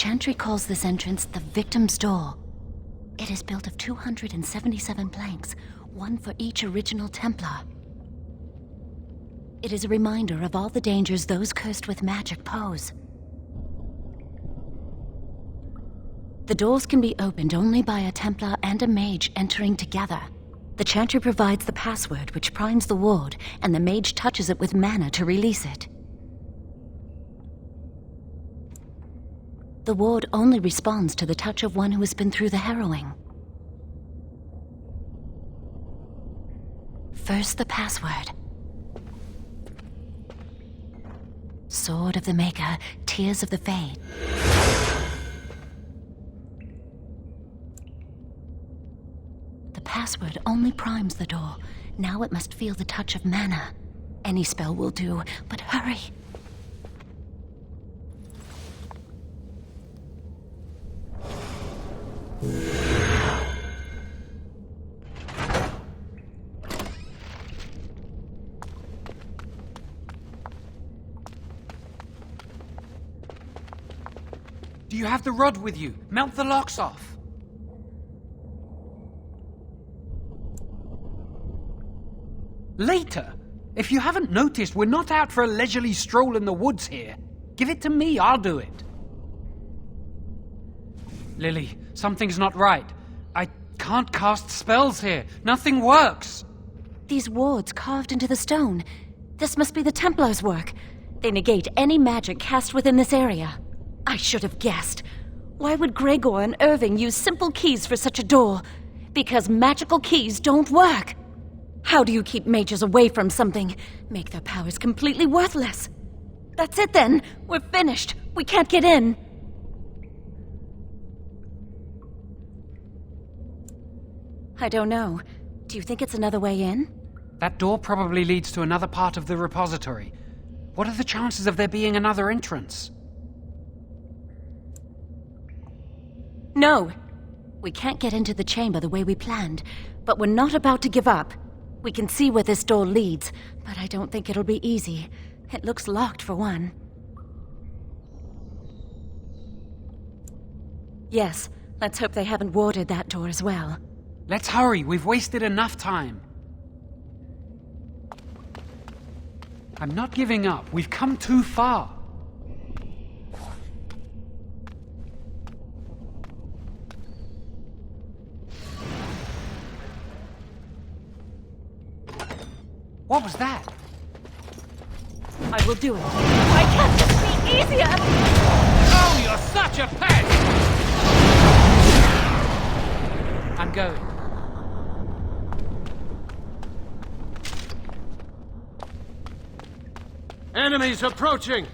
Chantry calls this entrance the Victim's Door. It is built of 277 planks, one for each original Templar. It is a reminder of all the dangers those cursed with magic pose. The doors can be opened only by a Templar and a mage entering together. The Chantry provides the password, which primes the ward, and the mage touches it with mana to release it. The ward only responds to the touch of one who has been through the harrowing. First, the password. Sword of the Maker, Tears of the Fade. The password only primes the door. Now it must feel the touch of mana. Any spell will do, but hurry! Do you have the rod with you? Melt the locks off. Later. If you haven't noticed, we're not out for a leisurely stroll in the woods here. Give it to me, I'll do it. Lily, something's not right. I can't cast spells here. Nothing works. These wards carved into the stone. This must be the Templars' work. They negate any magic cast within this area. I should have guessed. Why would Gregor and Irving use simple keys for such a door? Because magical keys don't work. How do you keep mages away from something? Make their powers completely worthless. That's it then. We're finished. We can't get in. I don't know. Do you think it's another way in? That door probably leads to another part of the repository. What are the chances of there being another entrance? No. We can't get into the chamber the way we planned, but we're not about to give up. We can see where this door leads, but I don't think it'll be easy. It looks locked for one. Yes, let's hope they haven't warded that door as well. Let's hurry, we've wasted enough time. I'm not giving up, we've come too far. What was that? I will do it. Why can't this be easier? Oh, you're such a pest! I'm going. Enemies approaching!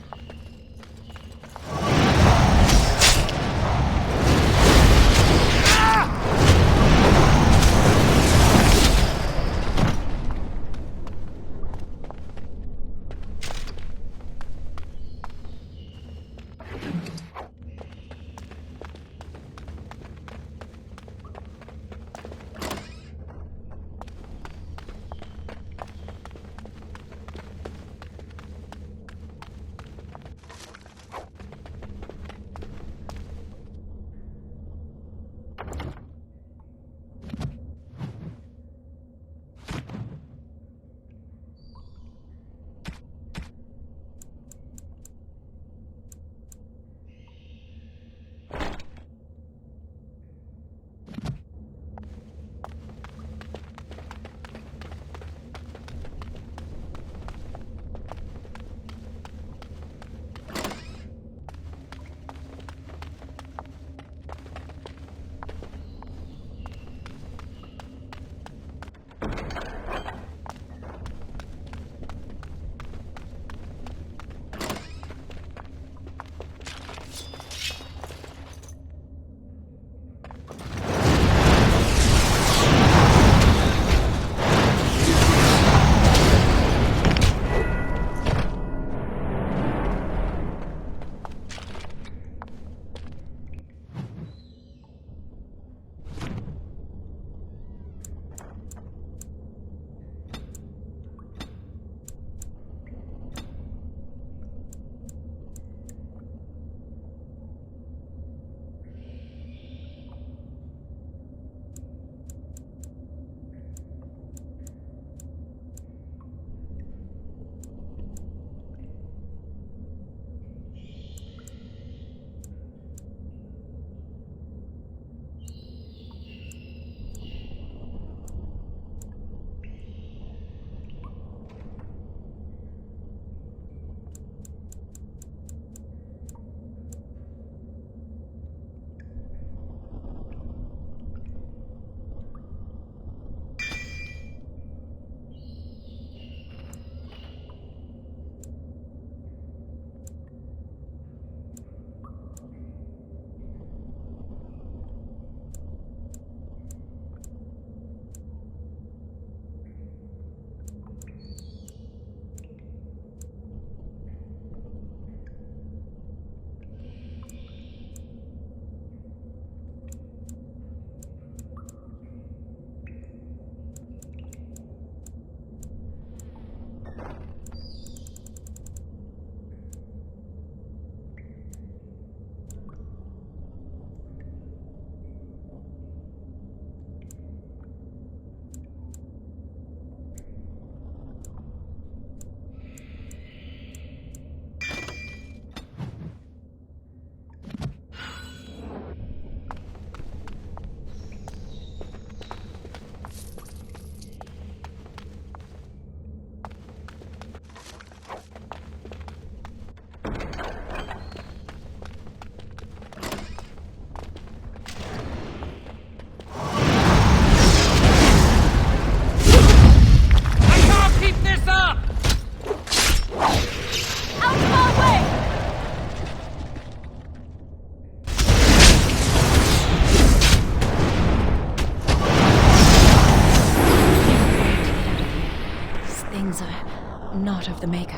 Not of the Maker.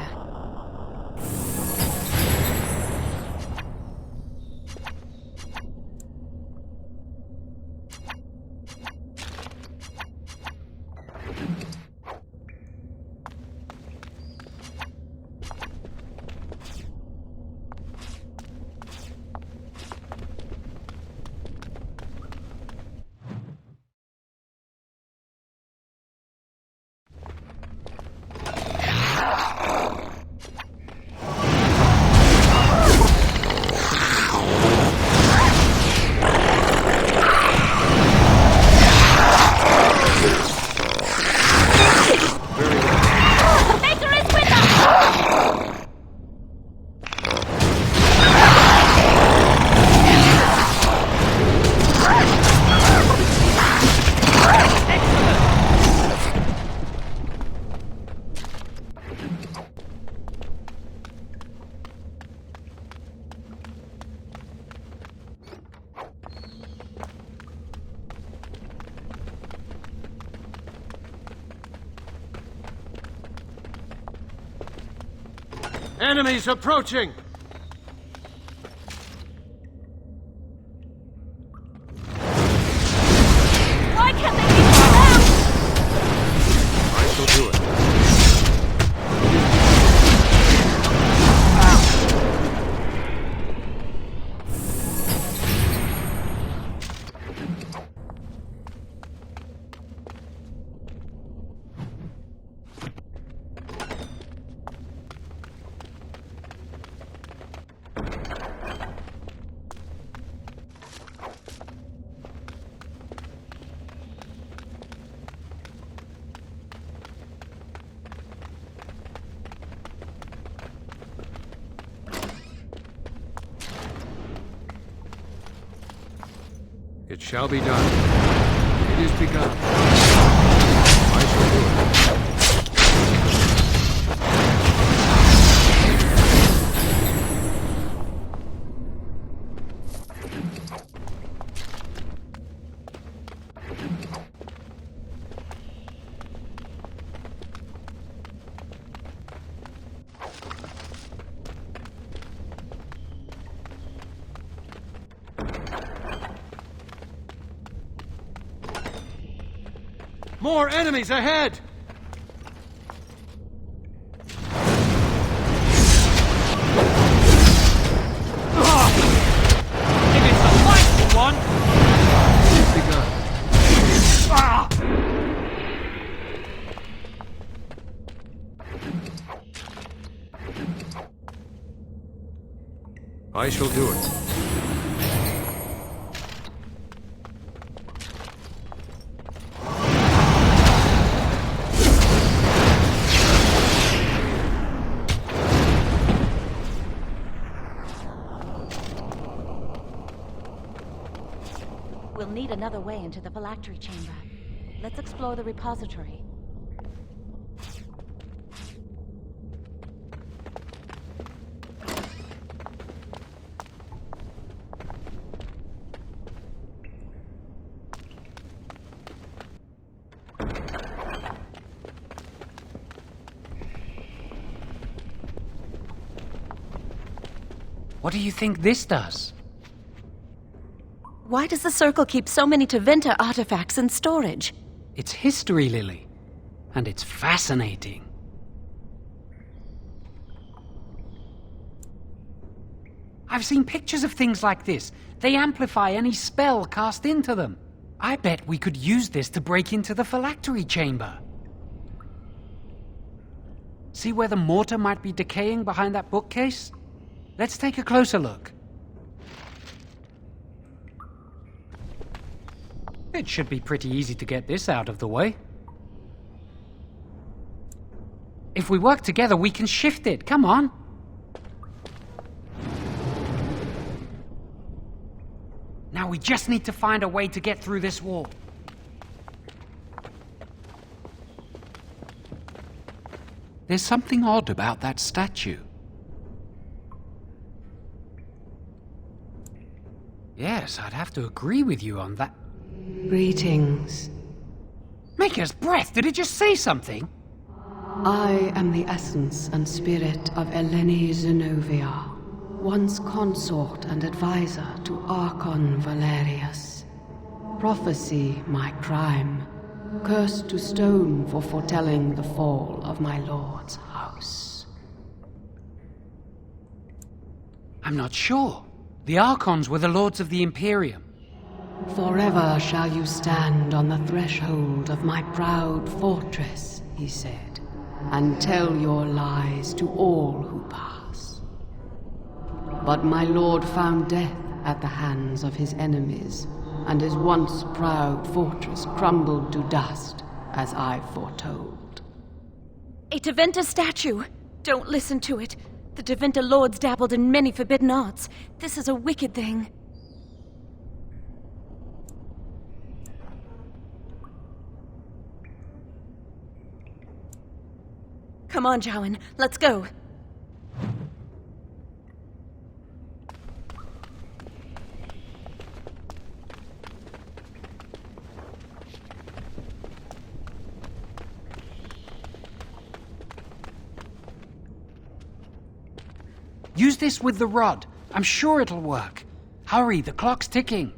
Enemies approaching! Why can't they keep us out? I shall do it. It shall be done. It is begun. I shall do it. More enemies ahead! If it's a lightning one! It's begun. I shall do it. We'll need another way into the phylactery chamber. Let's explore the repository. What do you think this does? Why does the Circle keep so many Tevinter artifacts in storage? It's history, Lily. And it's fascinating. I've seen pictures of things like this. They amplify any spell cast into them. I bet we could use this to break into the phylactery chamber. See where the mortar might be decaying behind that bookcase? Let's take a closer look. It should be pretty easy to get this out of the way. If we work together, we can shift it. Come on. Now we just need to find a way to get through this wall. There's something odd about that statue. Yes, I'd have to agree with you on that. Greetings. Maker's breath, did it just say something? I am the essence and spirit of Eleni Zenovia, once consort and advisor to Archon Valerius. Prophecy my crime, cursed to stone for foretelling the fall of my lord's house. I'm not sure. The Archons were the lords of the Imperium. Forever shall you stand on the threshold of my proud fortress, he said, and tell your lies to all who pass. But my lord found death at the hands of his enemies, and his once proud fortress crumbled to dust, as I foretold. A Tevinter statue! Don't listen to it. The Tevinter lords dabbled in many forbidden arts. This is a wicked thing. Come on, Jowan. Let's go. Use this with the rod. I'm sure it'll work. Hurry, the clock's ticking.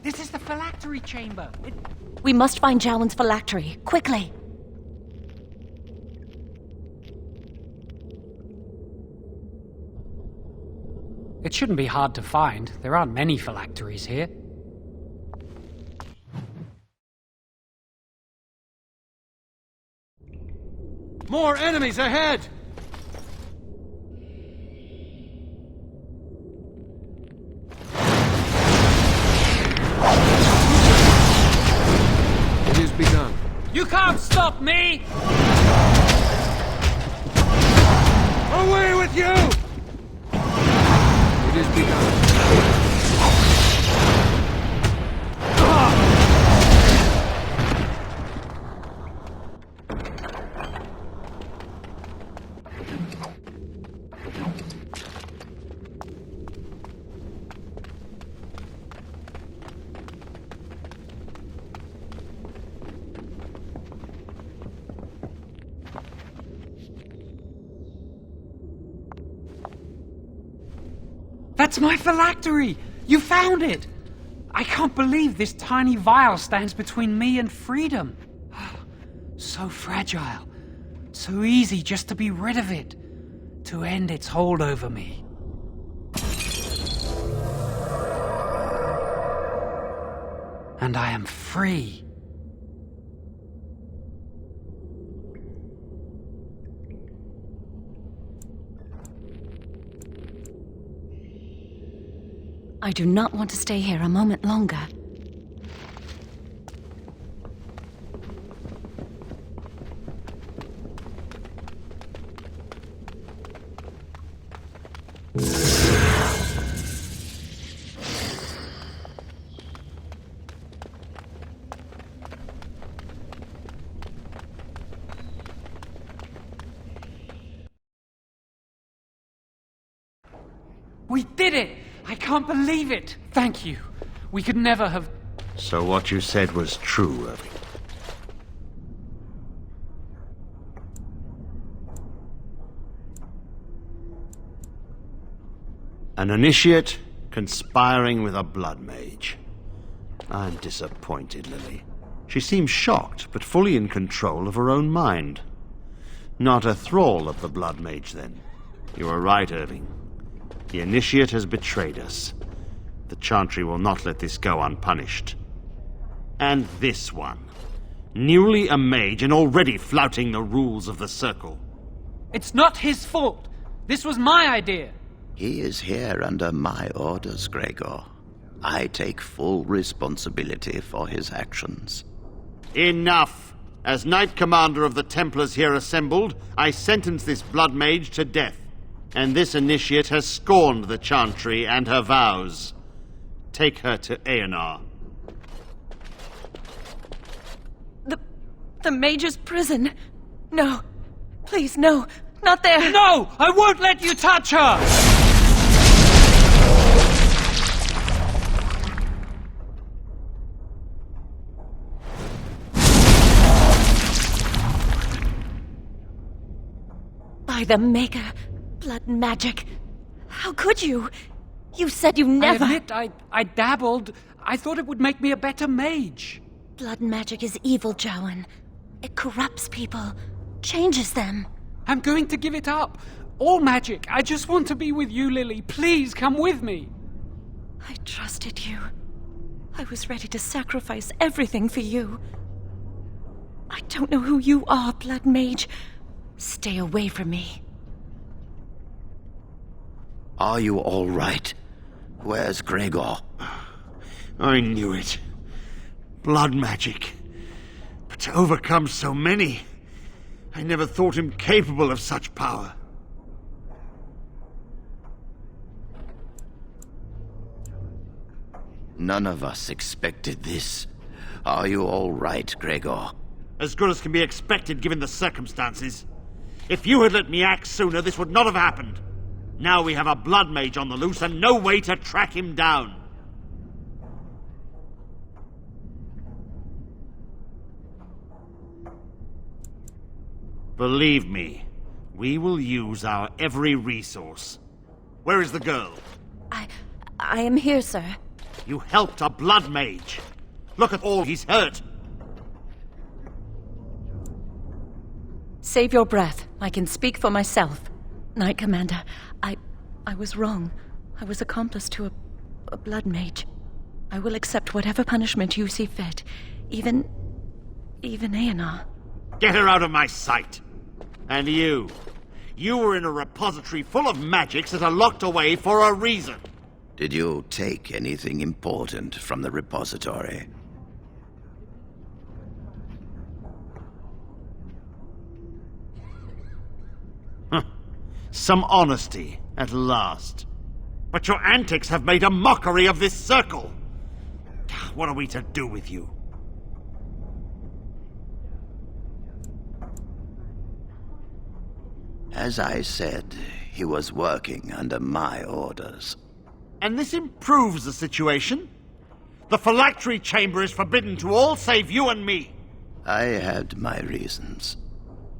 This is the phylactery chamber. We must find Jowan's phylactery, quickly. It shouldn't be hard to find. There aren't many phylacteries here. More enemies ahead! It is begun. You can't stop me! Away with you! It is begun. That's my phylactery! You found it! I can't believe this tiny vial stands between me and freedom. So fragile. So easy just to be rid of it. To end its hold over me. And I am free. I do not want to stay here a moment longer. We did it! I can't believe it! Thank you. We could never have... So what you said was true, Irving. An initiate conspiring with a blood mage. I'm disappointed, Lily. She seems shocked, but fully in control of her own mind. Not a thrall of the blood mage, then. You are right, Irving. The initiate has betrayed us. The Chantry will not let this go unpunished. And this one. Newly a mage and already flouting the rules of the Circle. It's not his fault. This was my idea. He is here under my orders, Gregor. I take full responsibility for his actions. Enough! As Knight Commander of the Templars here assembled, I sentence this blood mage to death. And this initiate has scorned the Chantry and her vows. Take her to Aenar. The mage's prison. No. Please, no. Not there. No! I won't let you touch her! By the Maker. Blood magic. How could you? You said you never... I admit, I dabbled. I thought it would make me a better mage. Blood magic is evil, Jowan. It corrupts people, changes them. I'm going to give it up. All magic. I just want to be with you, Lily. Please come with me. I trusted you. I was ready to sacrifice everything for you. I don't know who you are, Blood Mage. Stay away from me. Are you all right? Where's Gregor? I knew it. Blood magic. But to overcome so many, I never thought him capable of such power. None of us expected this. Are you all right, Gregor? As good as can be expected given the circumstances. If you had let me act sooner, this would not have happened. Now we have a blood mage on the loose and no way to track him down. Believe me, we will use our every resource. Where is the girl? I am here, sir. You helped a blood mage. Look at all he's hurt. Save your breath. I can speak for myself. Knight Commander, I was wrong. I was accomplice to a blood mage. I will accept whatever punishment you see fit. Even Aenar. Get her out of my sight. And you. You were in a repository full of magics that are locked away for a reason. Did you take anything important from the repository? Some honesty, at last. But your antics have made a mockery of this circle. What are we to do with you? As I said, he was working under my orders. And this improves the situation? The phylactery chamber is forbidden to all save you and me. I had my reasons.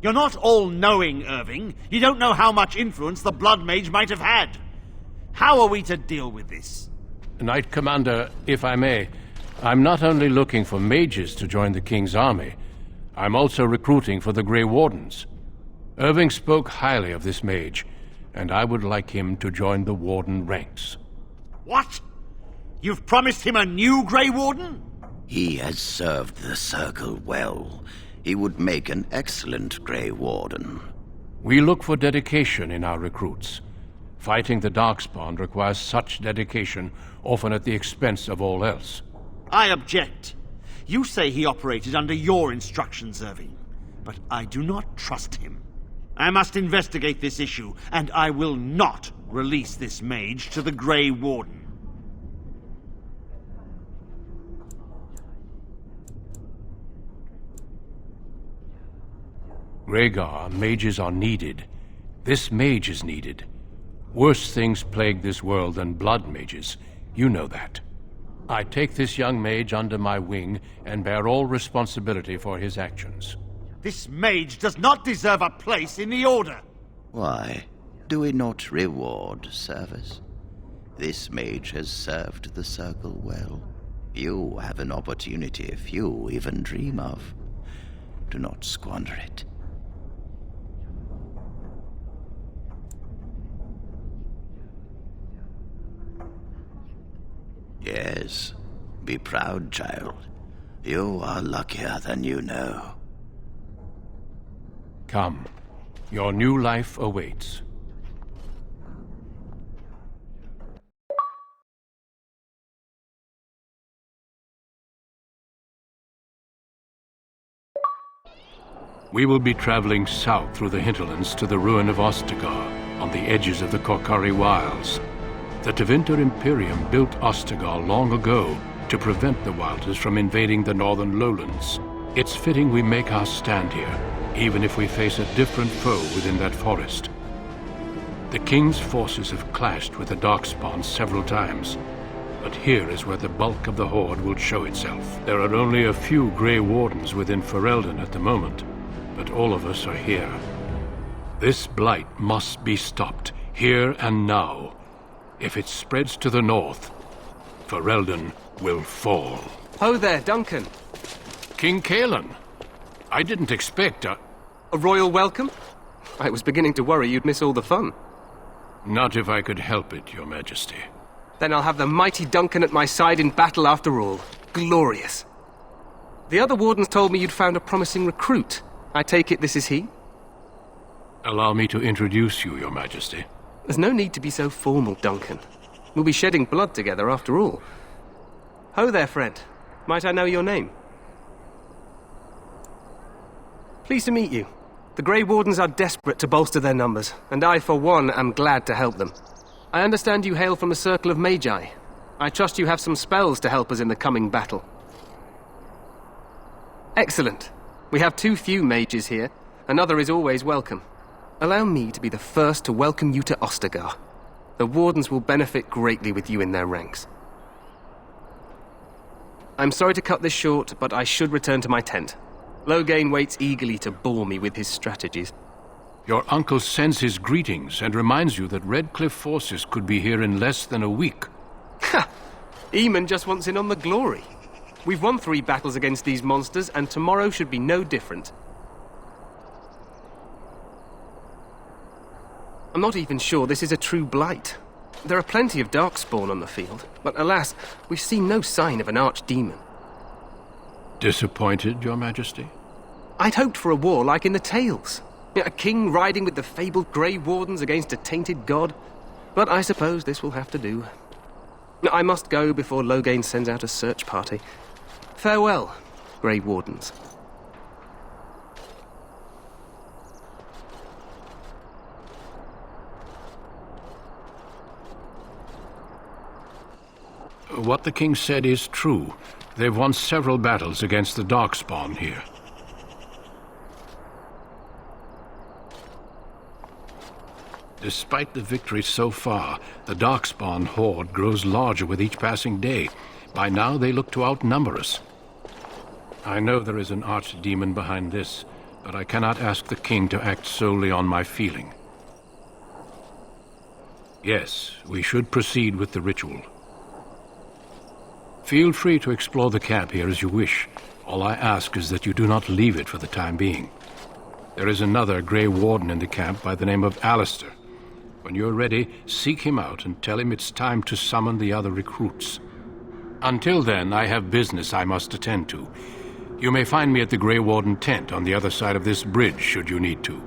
You're not all-knowing, Irving. You don't know how much influence the Blood Mage might have had. How are we to deal with this? Knight Commander, if I may, I'm not only looking for mages to join the King's army, I'm also recruiting for the Grey Wardens. Irving spoke highly of this mage, and I would like him to join the Warden ranks. What? You've promised him a new Grey Warden? He has served the Circle well. He would make an excellent Grey Warden. We look for dedication in our recruits. Fighting the Darkspawn requires such dedication, often at the expense of all else. I object. You say he operated under your instructions, Irving, but I do not trust him. I must investigate this issue, and I will not release this mage to the Grey Warden. Rhaegar, mages are needed. This mage is needed. Worse things plague this world than blood mages. You know that. I take this young mage under my wing and bear all responsibility for his actions. This mage does not deserve a place in the Order. Why? Do we not reward service? This mage has served the Circle well. You have an opportunity few even dream of. Do not squander it. Yes, be proud, child. You are luckier than you know. Come. Your new life awaits. We will be traveling south through the hinterlands to the ruin of Ostagar, on the edges of the Korcari Wilds. The Tevinter Imperium built Ostagar long ago to prevent the Wilders from invading the northern lowlands. It's fitting we make our stand here, even if we face a different foe within that forest. The King's forces have clashed with the Darkspawn several times, but here is where the bulk of the Horde will show itself. There are only a few Grey Wardens within Ferelden at the moment, but all of us are here. This blight must be stopped, here and now. If it spreads to the north, Ferelden will fall. Ho there, Duncan. King Kaelan. I didn't expect a royal welcome? I was beginning to worry you'd miss all the fun. Not if I could help it, Your Majesty. Then I'll have the mighty Duncan at my side in battle after all. Glorious. The other wardens told me you'd found a promising recruit. I take it this is he? Allow me to introduce you, Your Majesty. There's no need to be so formal, Duncan. We'll be shedding blood together after all. Ho there, friend. Might I know your name? Pleased to meet you. The Grey Wardens are desperate to bolster their numbers, and I, for one, am glad to help them. I understand you hail from a circle of magi. I trust you have some spells to help us in the coming battle. Excellent. We have too few mages here. Another is always welcome. Allow me to be the first to welcome you to Ostagar. The Wardens will benefit greatly with you in their ranks. I'm sorry to cut this short, but I should return to my tent. Loghain waits eagerly to bore me with his strategies. Your uncle sends his greetings and reminds you that Redcliffe forces could be here in less than a week. Ha! Eamon just wants in on the glory. We've won 3 battles against these monsters, and tomorrow should be no different. I'm not even sure this is a true blight. There are plenty of Darkspawn on the field, but alas, we've seen no sign of an Archdemon. Disappointed, Your Majesty? I'd hoped for a war like in the tales. A king riding with the fabled Grey Wardens against a tainted god. But I suppose this will have to do. I must go before Loghain sends out a search party. Farewell, Grey Wardens. What the king said is true. They've won several battles against the Darkspawn here. Despite the victory so far, the Darkspawn horde grows larger with each passing day. By now, they look to outnumber us. I know there is an archdemon behind this, but I cannot ask the king to act solely on my feeling. Yes, we should proceed with the ritual. Feel free to explore the camp here as you wish. All I ask is that you do not leave it for the time being. There is another Grey Warden in the camp by the name of Alistair. When you're ready, seek him out and tell him it's time to summon the other recruits. Until then, I have business I must attend to. You may find me at the Grey Warden tent on the other side of this bridge, should you need to.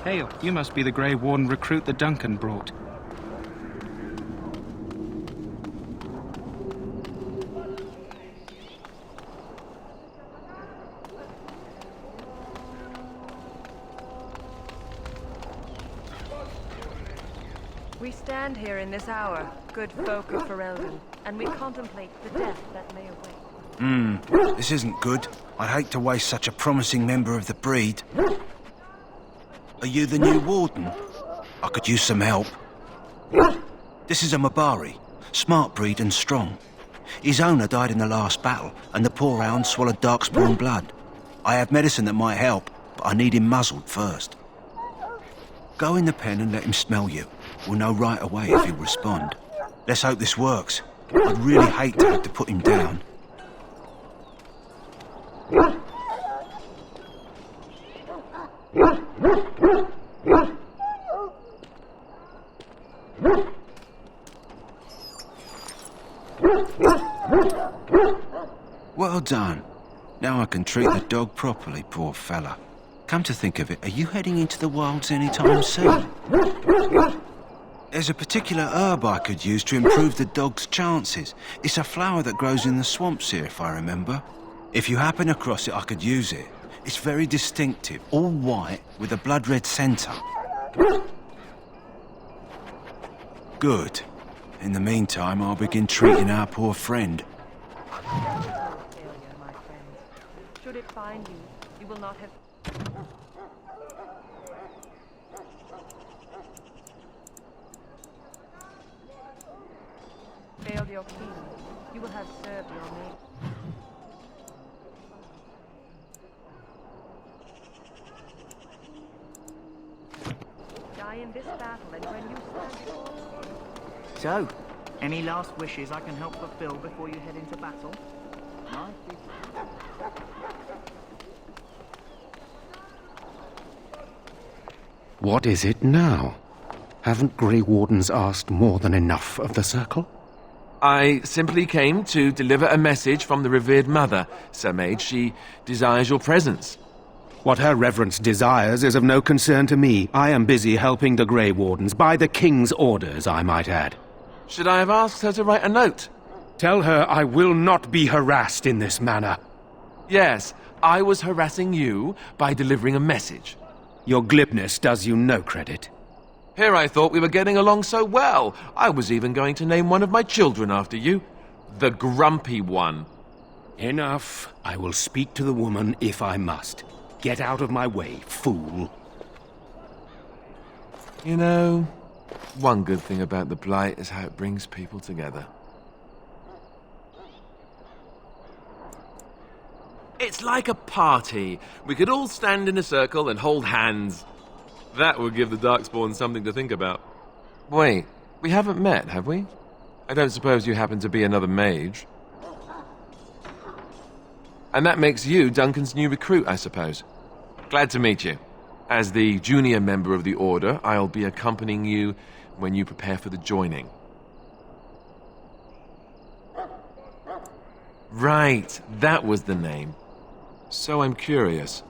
Hail, you must be the Grey Warden recruit that Duncan brought. We stand here in this hour, good folk of Ferelden, and we contemplate the death that may await. This isn't good. I'd hate to waste such a promising member of the breed. Are you the new warden? I could use some help. This is a Mabari, smart breed and strong. His owner died in the last battle, and the poor hound swallowed Darkspawn blood. I have medicine that might help, but I need him muzzled first. Go in the pen and let him smell you. We'll know right away if he'll respond. Let's hope this works. I'd really hate to have to put him down. Well done. Now I can treat the dog properly, poor fella. Come to think of it, are you heading into the wilds anytime soon? There's a particular herb I could use to improve the dog's chances. It's a flower that grows in the swamps here, if I remember. If you happen across it, I could use it. It's very distinctive, all white with a blood-red centre. Good. In the meantime, I'll begin treating our poor friend. Failure, my friends. Should it find you, you will not have... failed your king. You will have served your mate. in this battle, and when you stand... So, any last wishes I can help fulfill before you head into battle? What is it now? Haven't Grey Wardens asked more than enough of the Circle? I simply came to deliver a message from the revered mother, Sir Mage. She desires your presence. What her reverence desires is of no concern to me. I am busy helping the Grey Wardens, by the King's orders, I might add. Should I have asked her to write a note? Tell her I will not be harassed in this manner. Yes, I was harassing you by delivering a message. Your glibness does you no credit. Here I thought we were getting along so well. I was even going to name one of my children after you. The Grumpy One. Enough. I will speak to the woman if I must. Get out of my way, fool. You know, one good thing about the Blight is how it brings people together. It's like a party. We could all stand in a circle and hold hands. That would give the Darkspawn something to think about. Wait, we haven't met, have we? I don't suppose you happen to be another mage. And that makes you Duncan's new recruit, I suppose. Glad to meet you. As the junior member of the Order, I'll be accompanying you when you prepare for the joining. Right, that was the name. So I'm curious.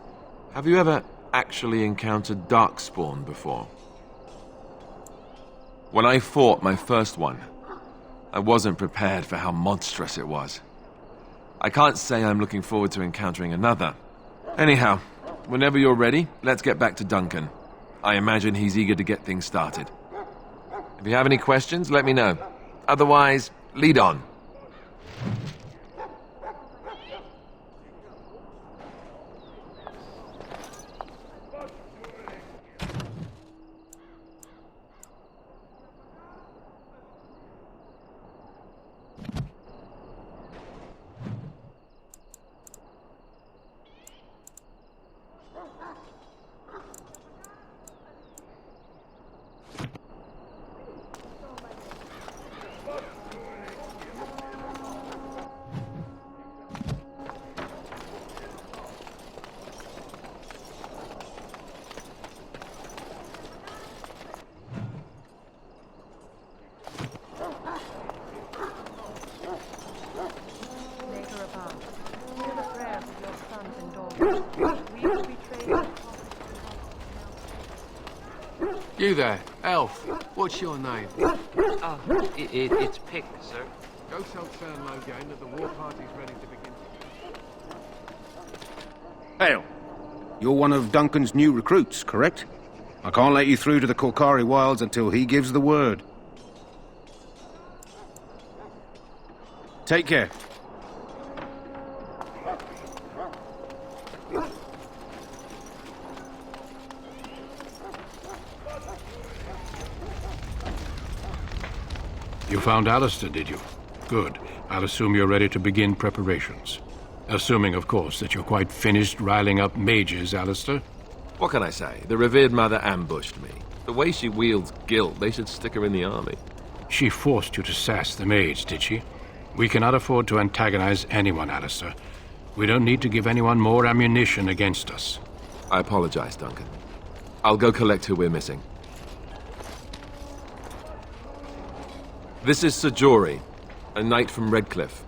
Have you ever actually encountered Darkspawn before? When I fought my first one, I wasn't prepared for how monstrous it was. I can't say I'm looking forward to encountering another. Anyhow, whenever you're ready, let's get back to Duncan. I imagine he's eager to get things started. If you have any questions, let me know. Otherwise, lead on. You there, elf. What's your name? It's Pick, sir. Go tell Sir Logain that the war party's ready to begin. Hail. You're one of Duncan's new recruits, correct? I can't let you through to the Korkari Wilds until he gives the word. Take care. You found Alistair, did you? Good. I'll assume you're ready to begin preparations. Assuming, of course, that you're quite finished riling up mages, Alistair. What can I say? The revered mother ambushed me. The way she wields guilt, they should stick her in the army. She forced you to sass the mage, did she? We cannot afford to antagonize anyone, Alistair. We don't need to give anyone more ammunition against us. I apologize, Duncan. I'll go collect who we're missing. This is Sir Jory, a knight from Redcliffe.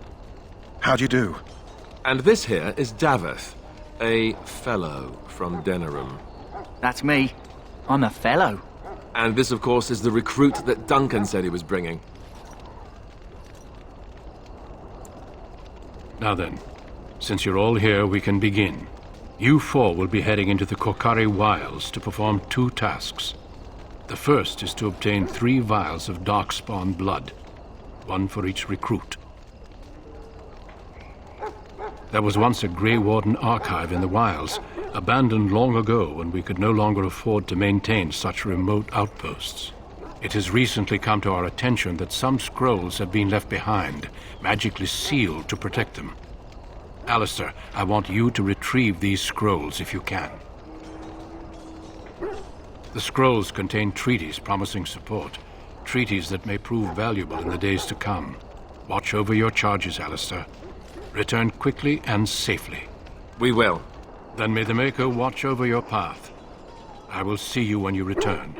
How do you do? And this here is Daveth, a fellow from Denerim. That's me. I'm a fellow. And this, of course, is the recruit that Duncan said he was bringing. Now then, since you're all here, we can begin. You four will be heading into the Korkari Wilds to perform 2 tasks. The first is to obtain 3 vials of Darkspawn blood, 1 for each recruit. There was once a Grey Warden archive in the wilds, abandoned long ago when we could no longer afford to maintain such remote outposts. It has recently come to our attention that some scrolls have been left behind, magically sealed to protect them. Alistair, I want you to retrieve these scrolls if you can. The scrolls contain treaties promising support. Treaties that may prove valuable in the days to come. Watch over your charges, Alistair. Return quickly and safely. We will. Then may the Maker watch over your path. I will see you when you return.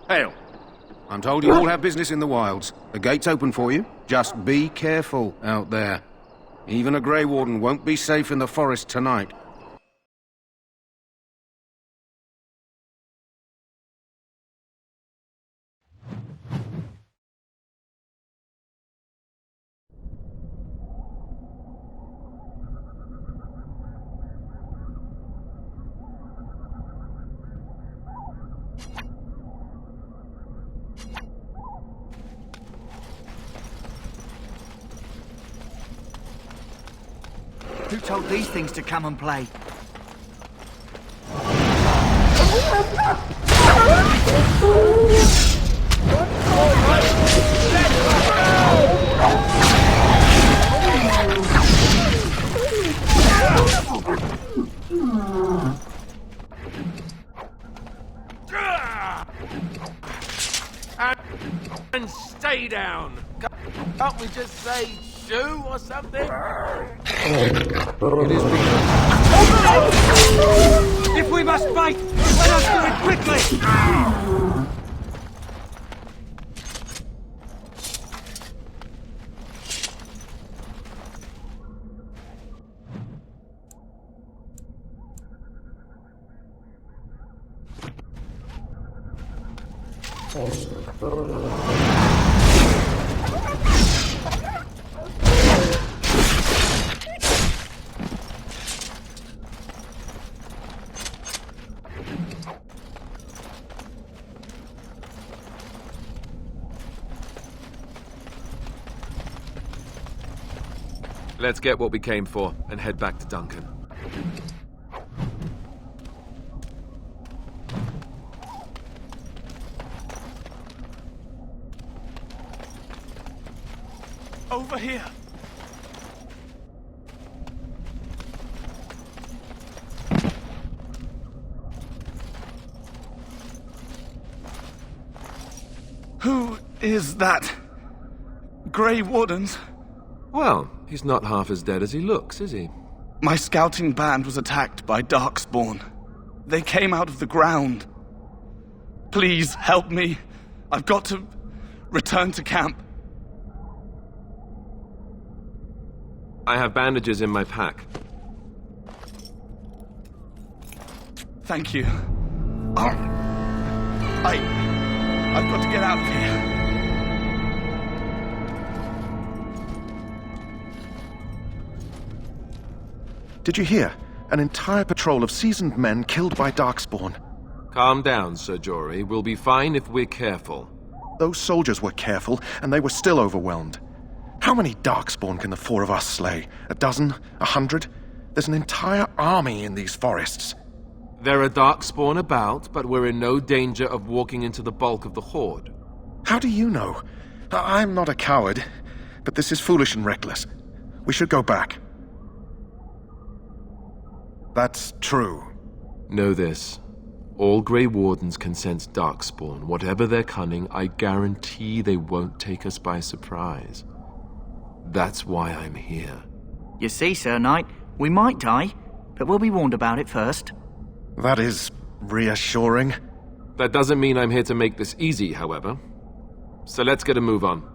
Hail. I'm told you all have business in the wilds. The gate's open for you. Just be careful out there. Even a Grey Warden won't be safe in the forest tonight. Who told these things to come and play? And stay down! Can't we just say shoo or something? If we must fight, let us do it quickly! Let's get what we came for and head back to Duncan. Over here! Who is that? Grey Wardens? Well, he's not half as dead as he looks, is he? My scouting band was attacked by Darkspawn. They came out of the ground. Please help me. I've got to return to camp. I have bandages in my pack. Thank you. I've got to get out of here. Did you hear? An entire patrol of seasoned men killed by Darkspawn. Calm down, Sir Jory. We'll be fine if we're careful. Those soldiers were careful, and they were still overwhelmed. How many Darkspawn can the four of us slay? A dozen? 100? There's an entire army in these forests. There are Darkspawn about, but we're in no danger of walking into the bulk of the Horde. How do you know? I'm not a coward, but this is foolish and reckless. We should go back. That's true. Know this. All Grey Wardens can sense Darkspawn. Whatever their cunning, I guarantee they won't take us by surprise. That's why I'm here. You see, Sir Knight, we might die, but we'll be warned about it first. That is reassuring. That doesn't mean I'm here to make this easy, however. So let's get a move on.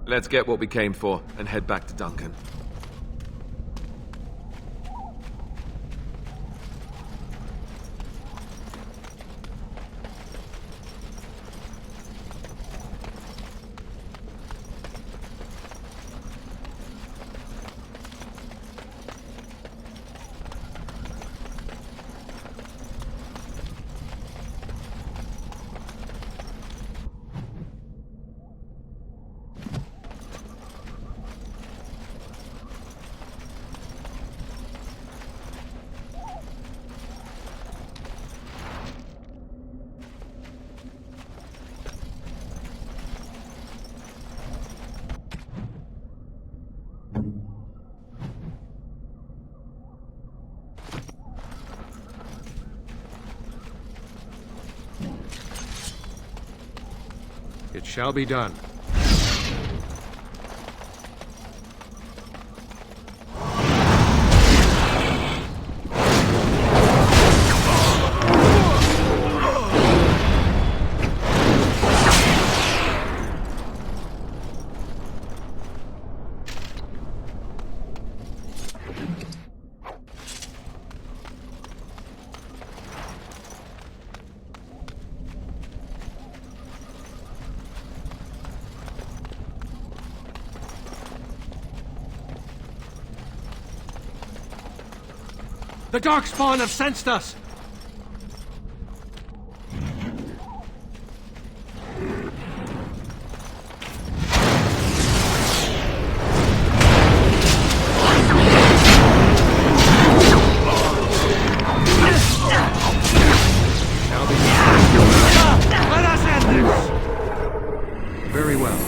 Let's get what we came for and head back to Duncan. It shall be done. The Darkspawn have sensed us! Let us end this! Very well.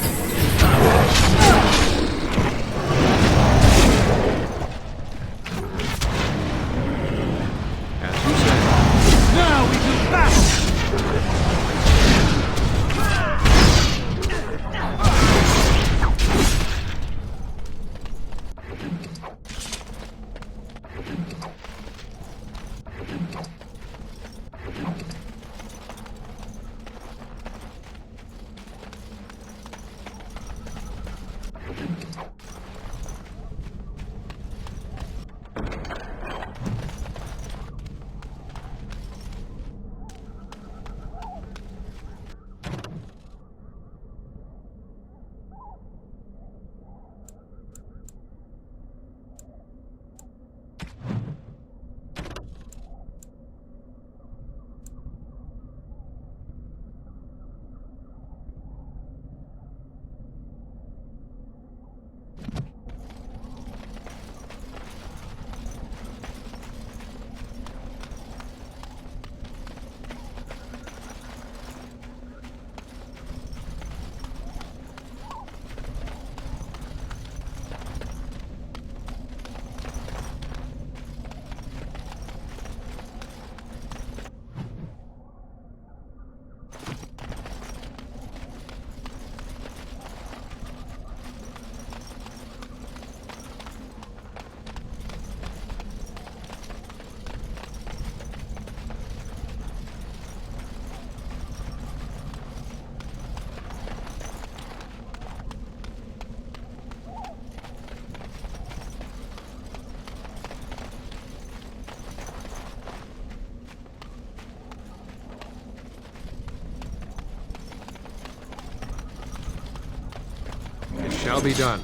Shall be done.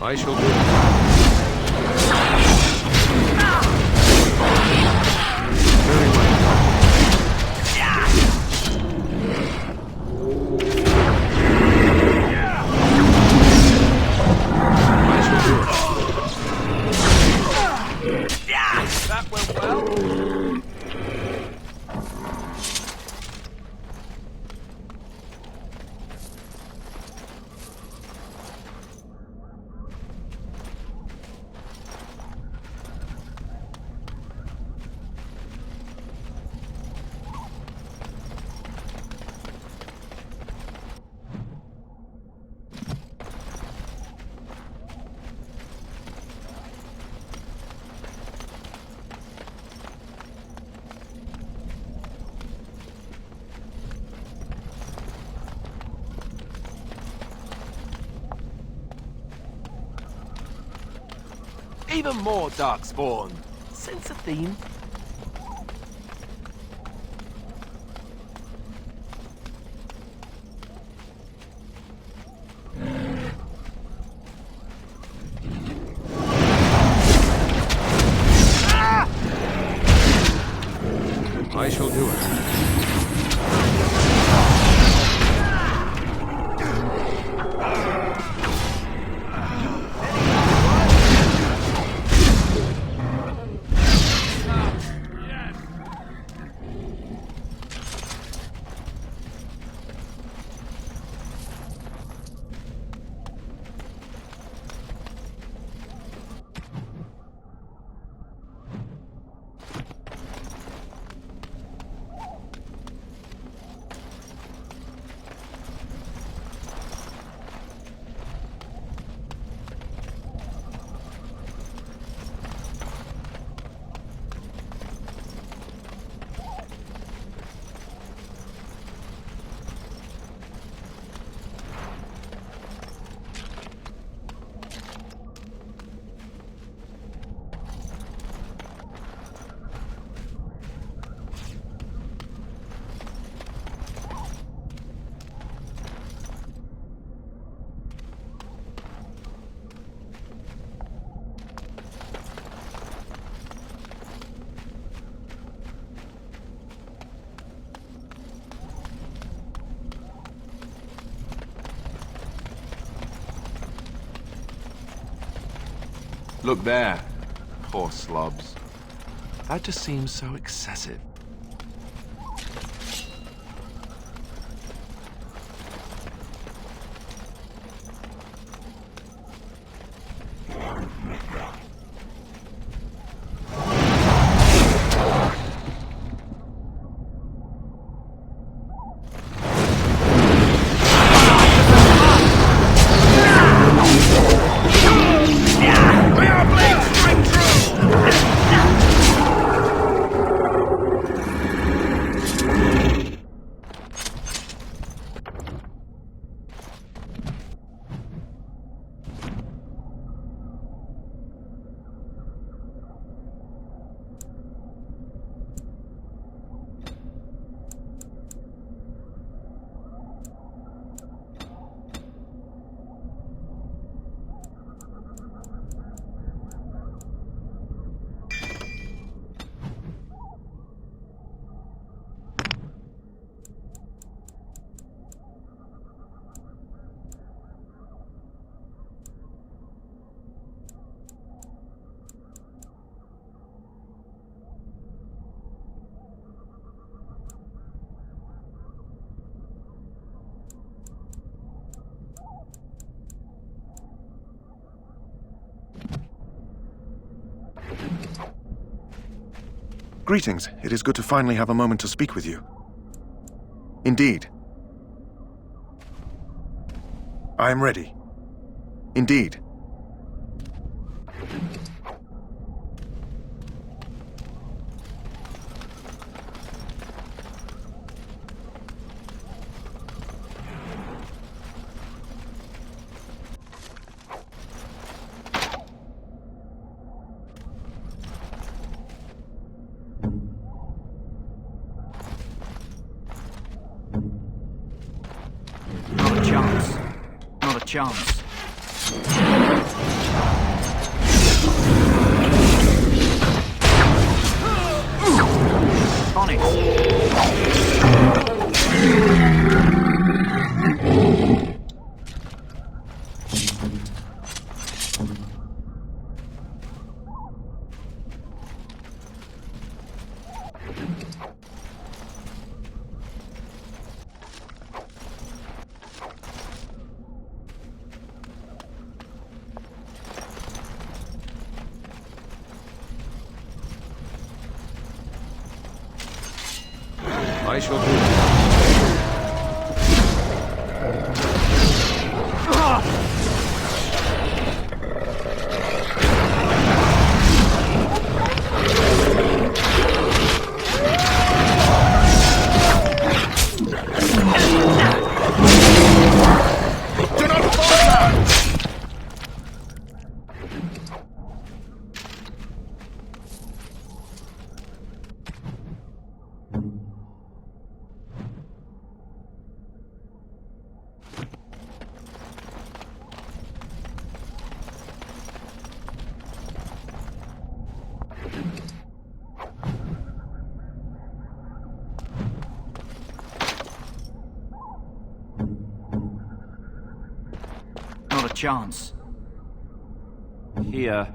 I shall do it. Very well. I shall do it. That went well. Even more Darkspawn. Sense a theme? I shall do it. Look there. Poor slobs. That just seems so excessive. Greetings. It is good to finally have a moment to speak with you. Indeed. I am ready. Indeed. Not a chance. Not a chance. On it. I shall do it. chance. Here.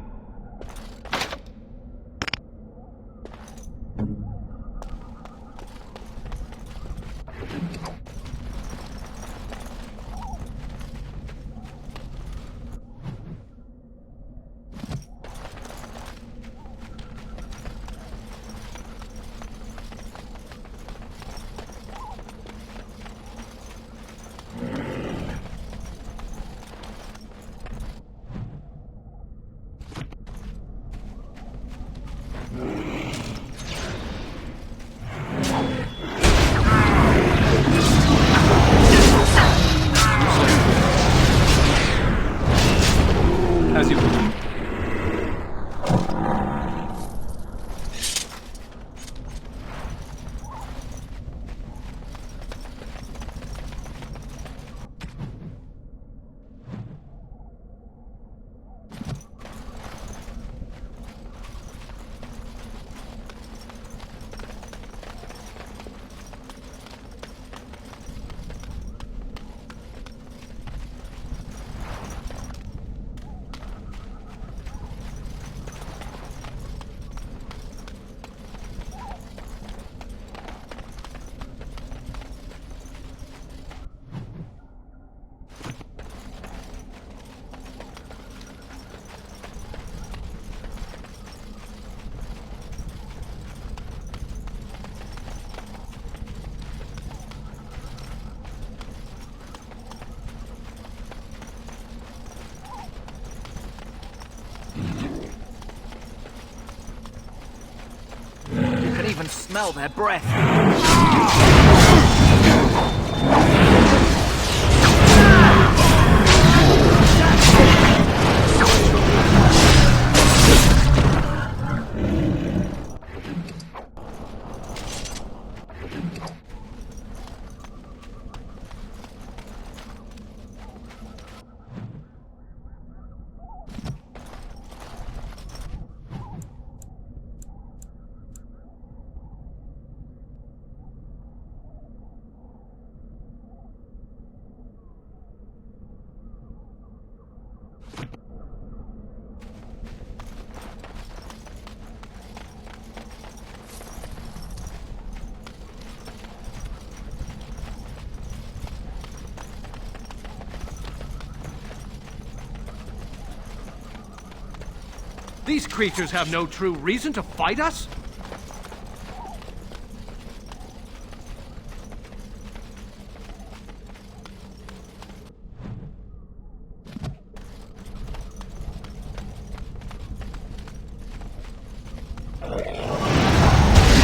As you will. You can even smell their breath. These creatures have no true reason to fight us?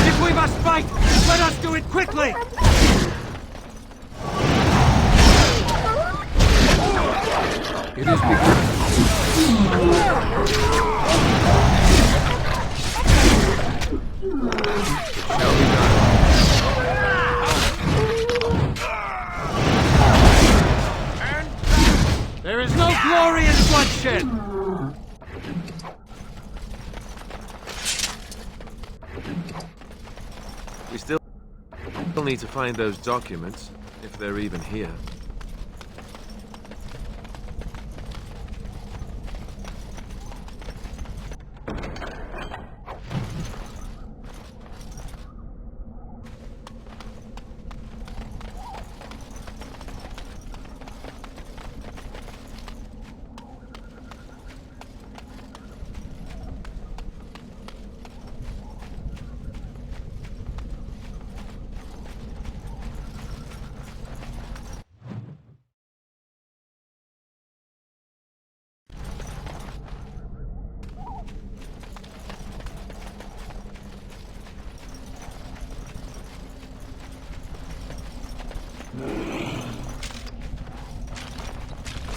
If we must fight, let us do it quickly! It is begun. There is no glory in bloodshed! We still need to find those documents, if they're even here.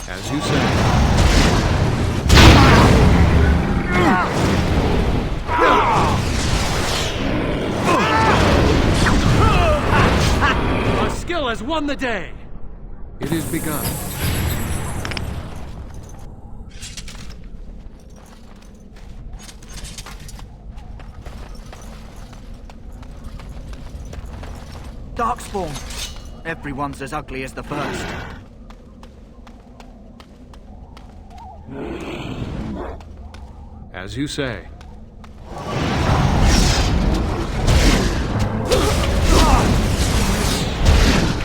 As you say. Our skill has won the day! It is begun. Darkspawn! Everyone's as ugly as the first. As you say.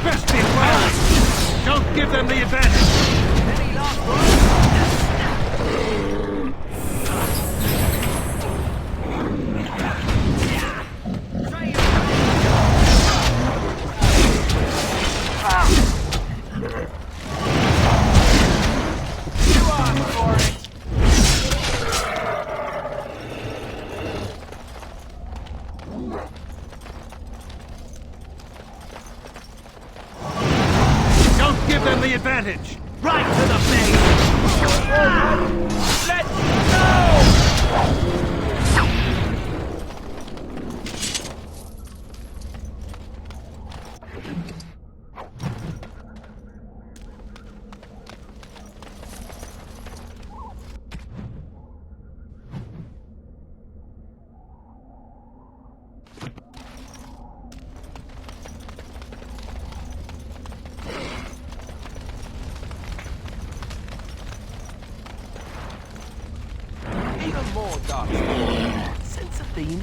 Best beware! Don't give them the advantage! Any last words? Don't give them the advantage! Right to the face! Let's go! Even more Darkspawn. Sense of theme.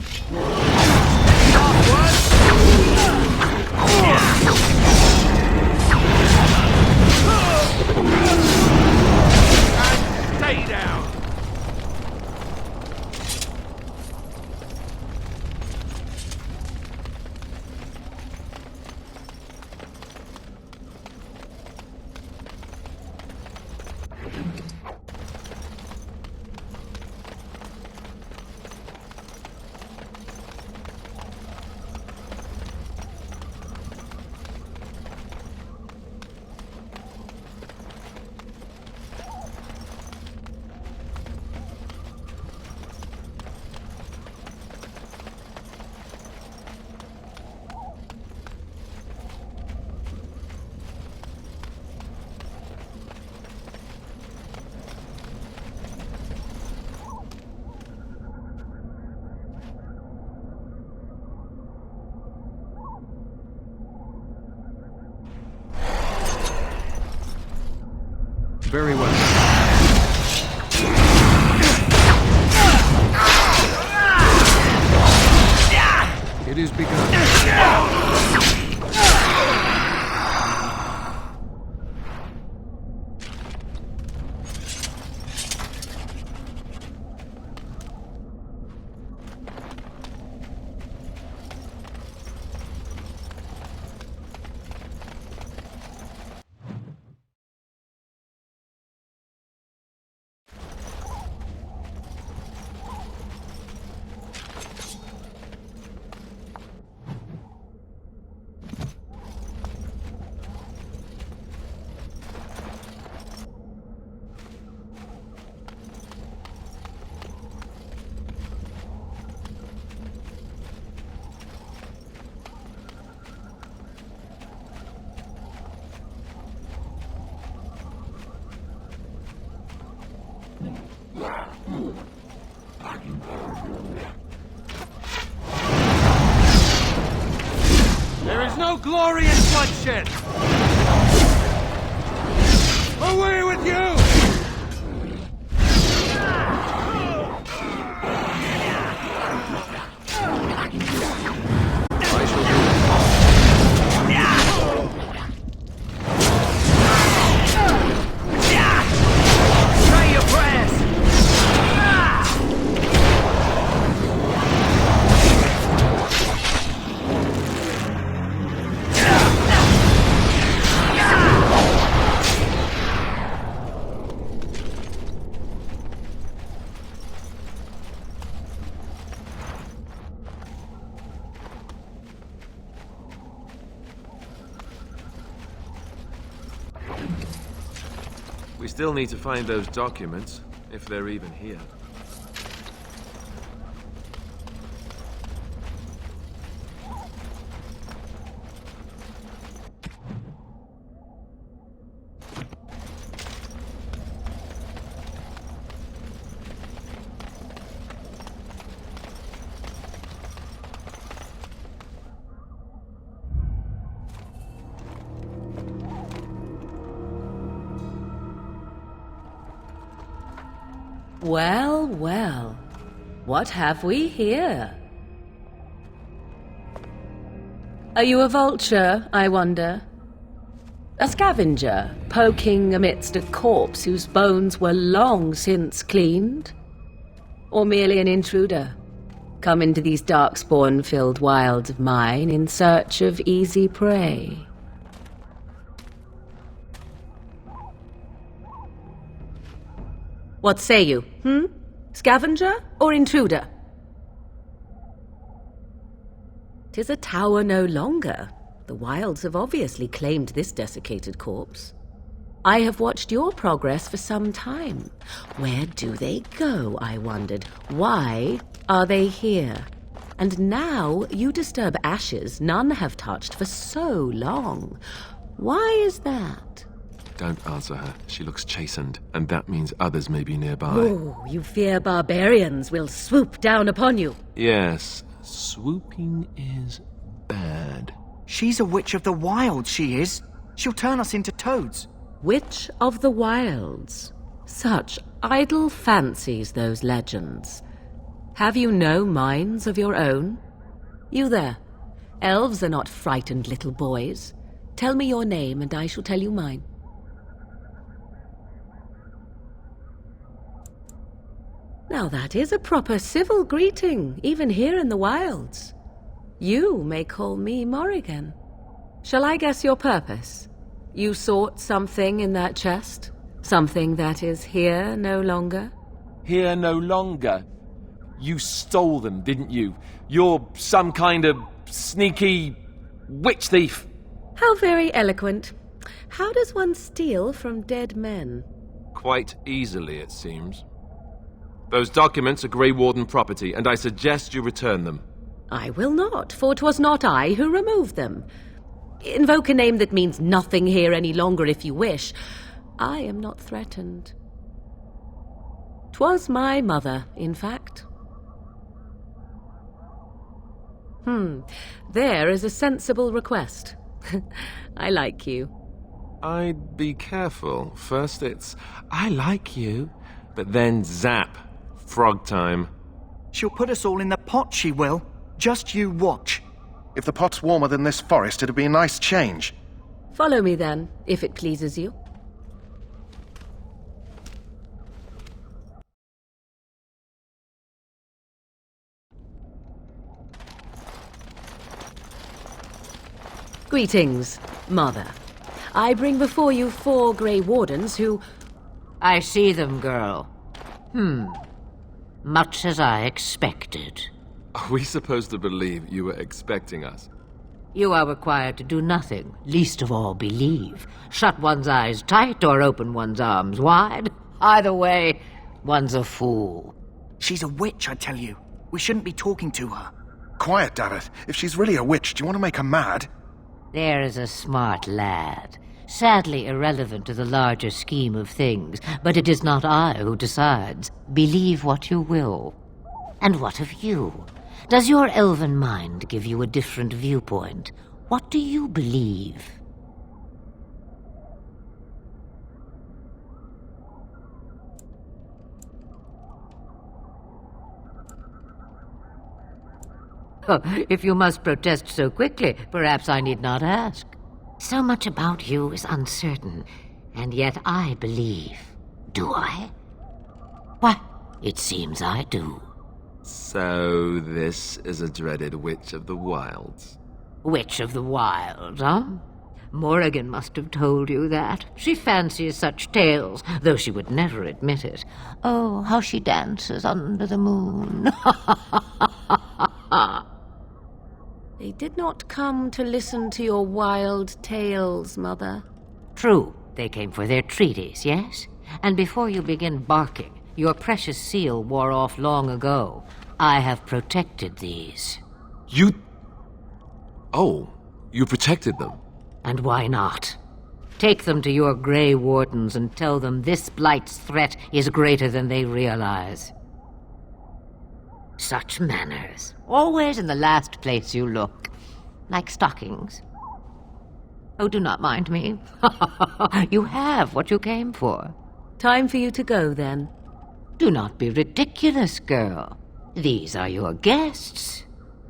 And stay down! Very well. It is begun. There is no glory in bloodshed! Away with you! Say your prayers! We still need to find those documents, if they're even here. Well, well. What have we here? Are you a vulture, I wonder? A scavenger, poking amidst a corpse whose bones were long since cleaned? Or merely an intruder, come into these darkspawn-filled wilds of mine in search of easy prey? What say you, Scavenger or intruder? 'Tis a tower no longer. The wilds have obviously claimed this desiccated corpse. I have watched your progress for some time. Where do they go, I wondered? Why are they here? And now you disturb ashes none have touched for so long. Why is that? Don't answer her. She looks chastened, and that means others may be nearby. Oh, you fear barbarians will swoop down upon you. Yes, swooping is bad. She's a witch of the wild, she is. She'll turn us into toads. Witch of the wilds. Such idle fancies, those legends. Have you no minds of your own? You there. Elves are not frightened little boys. Tell me your name, and I shall tell you mine. Now that is a proper civil greeting, even here in the wilds. You may call me Morrigan. Shall I guess your purpose? You sought something in that chest? Something that is here no longer? Here no longer? You stole them, didn't you? You're some kind of sneaky witch thief. How very eloquent. How does one steal from dead men? Quite easily, it seems. Those documents are Grey Warden property, and I suggest you return them. I will not, for 'twas not I who removed them. Invoke a name that means nothing here any longer if you wish. I am not threatened. 'Twas my mother, in fact. There is a sensible request. I like you. I'd be careful. First it's, I like you, but then zap. Frog time. She'll put us all in the pot, she will. Just you watch. If the pot's warmer than this forest, it'd be a nice change. Follow me then, if it pleases you. Greetings, Mother. I bring before you 4 Grey Wardens who... I see them, girl. Much as I expected. Are we supposed to believe you were expecting us? You are required to do nothing, least of all believe. Shut one's eyes tight or open one's arms wide. Either way, one's a fool. She's a witch, I tell you. We shouldn't be talking to her. Quiet, Dareth. If she's really a witch, do you want to make her mad? There is a smart lad. Sadly irrelevant to the larger scheme of things, but it is not I who decides. Believe what you will. And what of you? Does your elven mind give you a different viewpoint? What do you believe? Oh, if you must protest so quickly, perhaps I need not ask. So much about you is uncertain, and yet I believe. Do I? Why, it seems I do. So this is a dreaded Witch of the Wilds. Witch of the Wilds, huh? Morrigan must have told you that. She fancies such tales, though she would never admit it. Oh, how she dances under the moon. They did not come to listen to your wild tales, Mother. True, they came for their treaties, yes? And before you begin barking, your precious seal wore off long ago. I have protected these. You... Oh, you protected them? And why not? Take them to your Grey Wardens and tell them this blight's threat is greater than they realize. Such manners. Always in the last place you look. Like stockings. Oh, do not mind me. You have what you came for. Time for you to go, then. Do not be ridiculous, girl. These are your guests.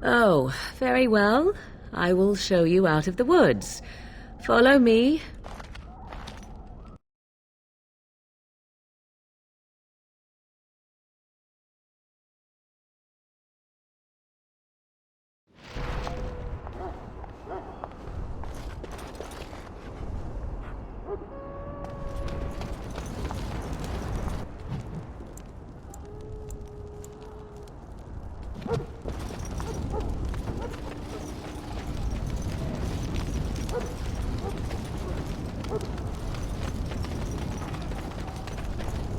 Oh, very well. I will show you out of the woods. Follow me.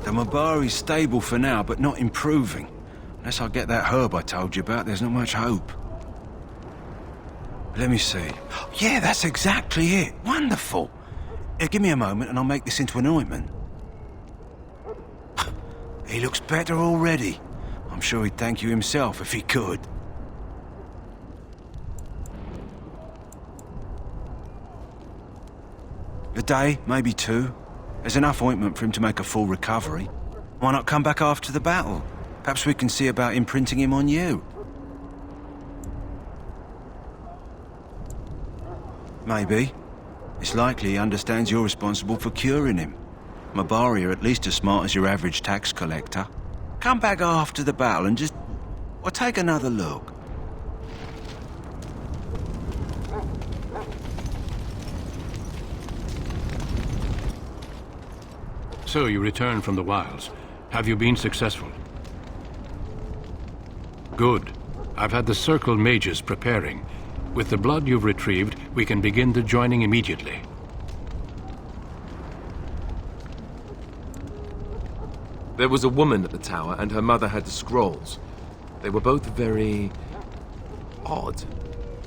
The Mabari's stable for now, but not improving. Unless I get that herb I told you about, there's not much hope. Let me see. Yeah, that's exactly it. Wonderful. Give me a moment and I'll make this into an ointment. He looks better already. I'm sure he'd thank you himself if he could. A day, maybe two. There's enough ointment for him to make a full recovery. Why not come back after the battle? Perhaps we can see about imprinting him on you. Maybe. It's likely he understands you're responsible for curing him. Mabari are at least as smart as your average tax collector. Come back after the battle and just... well, take another look. So you returned from the wilds. Have you been successful? Good. I've had the Circle mages preparing. With the blood you've retrieved, we can begin the joining immediately. There was a woman at the tower, and her mother had the scrolls. They were both very... odd.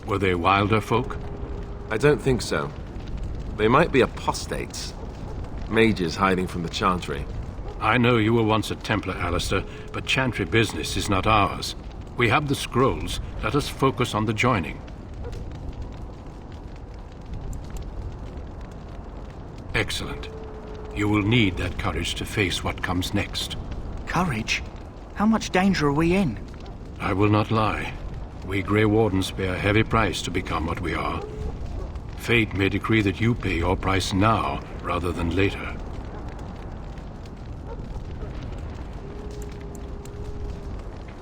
Were they wilder folk? I don't think so. They might be apostates. Mages hiding from the Chantry. I know you were once a Templar, Alistair, but Chantry business is not ours. We have the scrolls. Let us focus on the joining. Excellent. You will need that courage to face what comes next. Courage? How much danger are we in? I will not lie. We Grey Wardens pay a heavy price to become what we are. Fate may decree that you pay your price now, rather than later.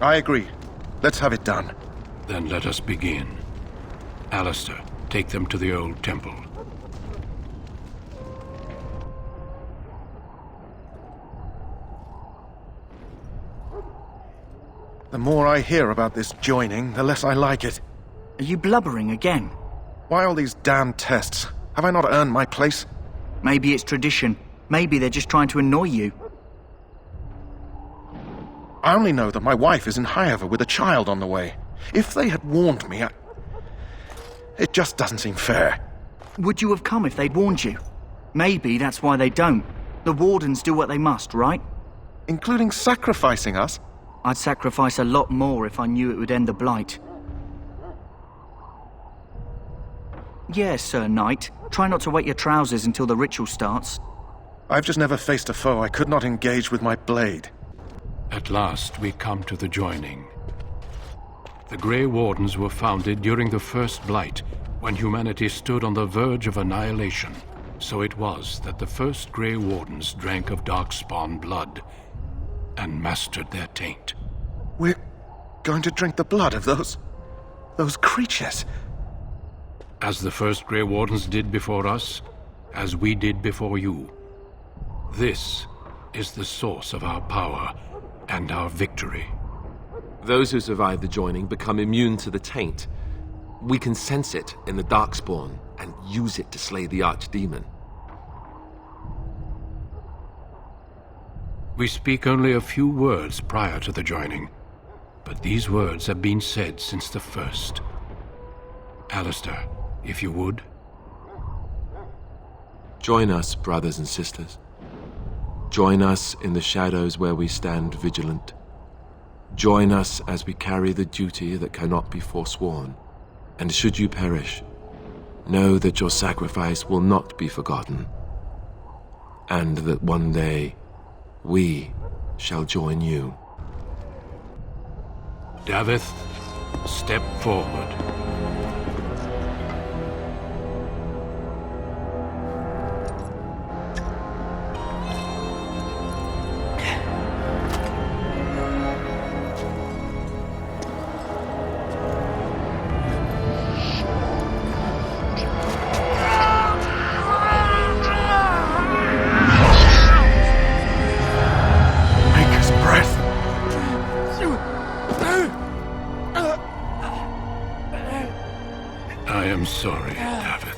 I agree. Let's have it done. Then let us begin. Alistair, take them to the old temple. The more I hear about this joining, the less I like it. Are you blubbering again? Why all these damn tests? Have I not earned my place? Maybe it's tradition. Maybe they're just trying to annoy you. I only know that my wife is in Highever with a child on the way. If they had warned me, it just doesn't seem fair. Would you have come if they'd warned you? Maybe that's why they don't. The Wardens do what they must, right? Including sacrificing us? I'd sacrifice a lot more if I knew it would end the Blight. Yes, Sir Knight. Try not to wet your trousers until the ritual starts. I've just never faced a foe I could not engage with my blade. At last, we come to the joining. The Grey Wardens were founded during the First Blight, when humanity stood on the verge of annihilation. So it was that the first Grey Wardens drank of Darkspawn blood and mastered their taint. We're going to drink the blood of those creatures. As the first Grey Wardens did before us, as we did before you. This is the source of our power and our victory. Those who survive the joining become immune to the taint. We can sense it in the Darkspawn and use it to slay the Archdemon. We speak only a few words prior to the joining, but these words have been said since the first. Alistair, if you would. Join us, brothers and sisters. Join us in the shadows where we stand vigilant. Join us as we carry the duty that cannot be forsworn. And should you perish, know that your sacrifice will not be forgotten, and that one day we shall join you. Davith, step forward. I am sorry, Davith.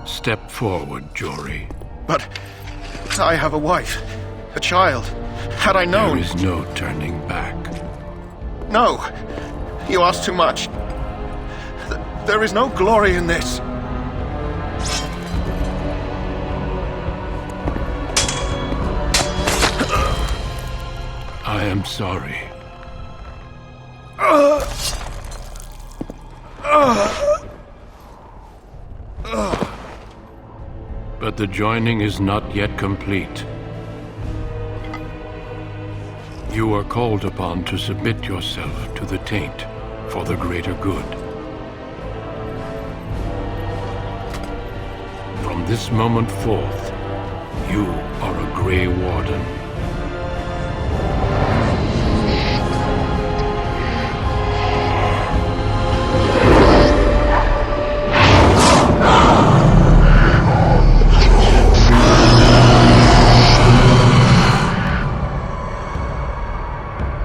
Step forward, Jory. But I have a wife, a child. Had I known... There is no turning back. No! You ask too much. There is no glory in this. I am sorry. But the joining is not yet complete. You are called upon to submit yourself to the taint for the greater good. From this moment forth, you are a Grey Warden.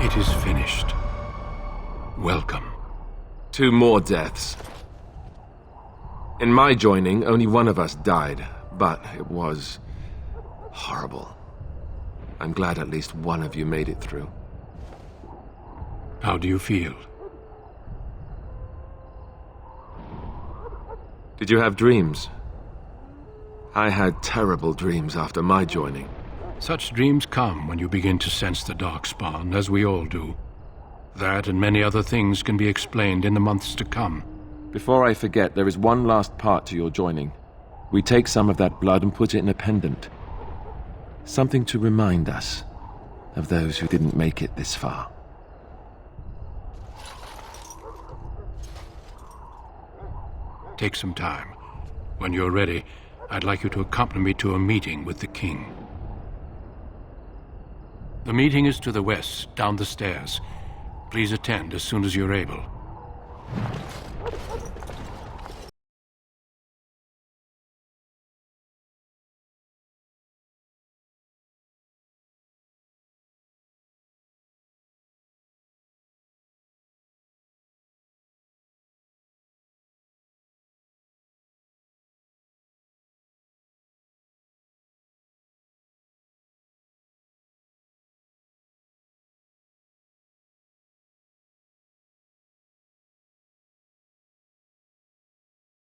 It is finished. Welcome. 2 more deaths. In my joining, only one of us died, but it was horrible. I'm glad at least one of you made it through. How do you feel? Did you have dreams? I had terrible dreams after my joining. Such dreams come when you begin to sense the Darkspawn, as we all do. That and many other things can be explained in the months to come. Before I forget, there is one last part to your joining. We take some of that blood and put it in a pendant. Something to remind us of those who didn't make it this far. Take some time. When you're ready, I'd like you to accompany me to a meeting with the king. The meeting is to the west, down the stairs. Please attend as soon as you're able.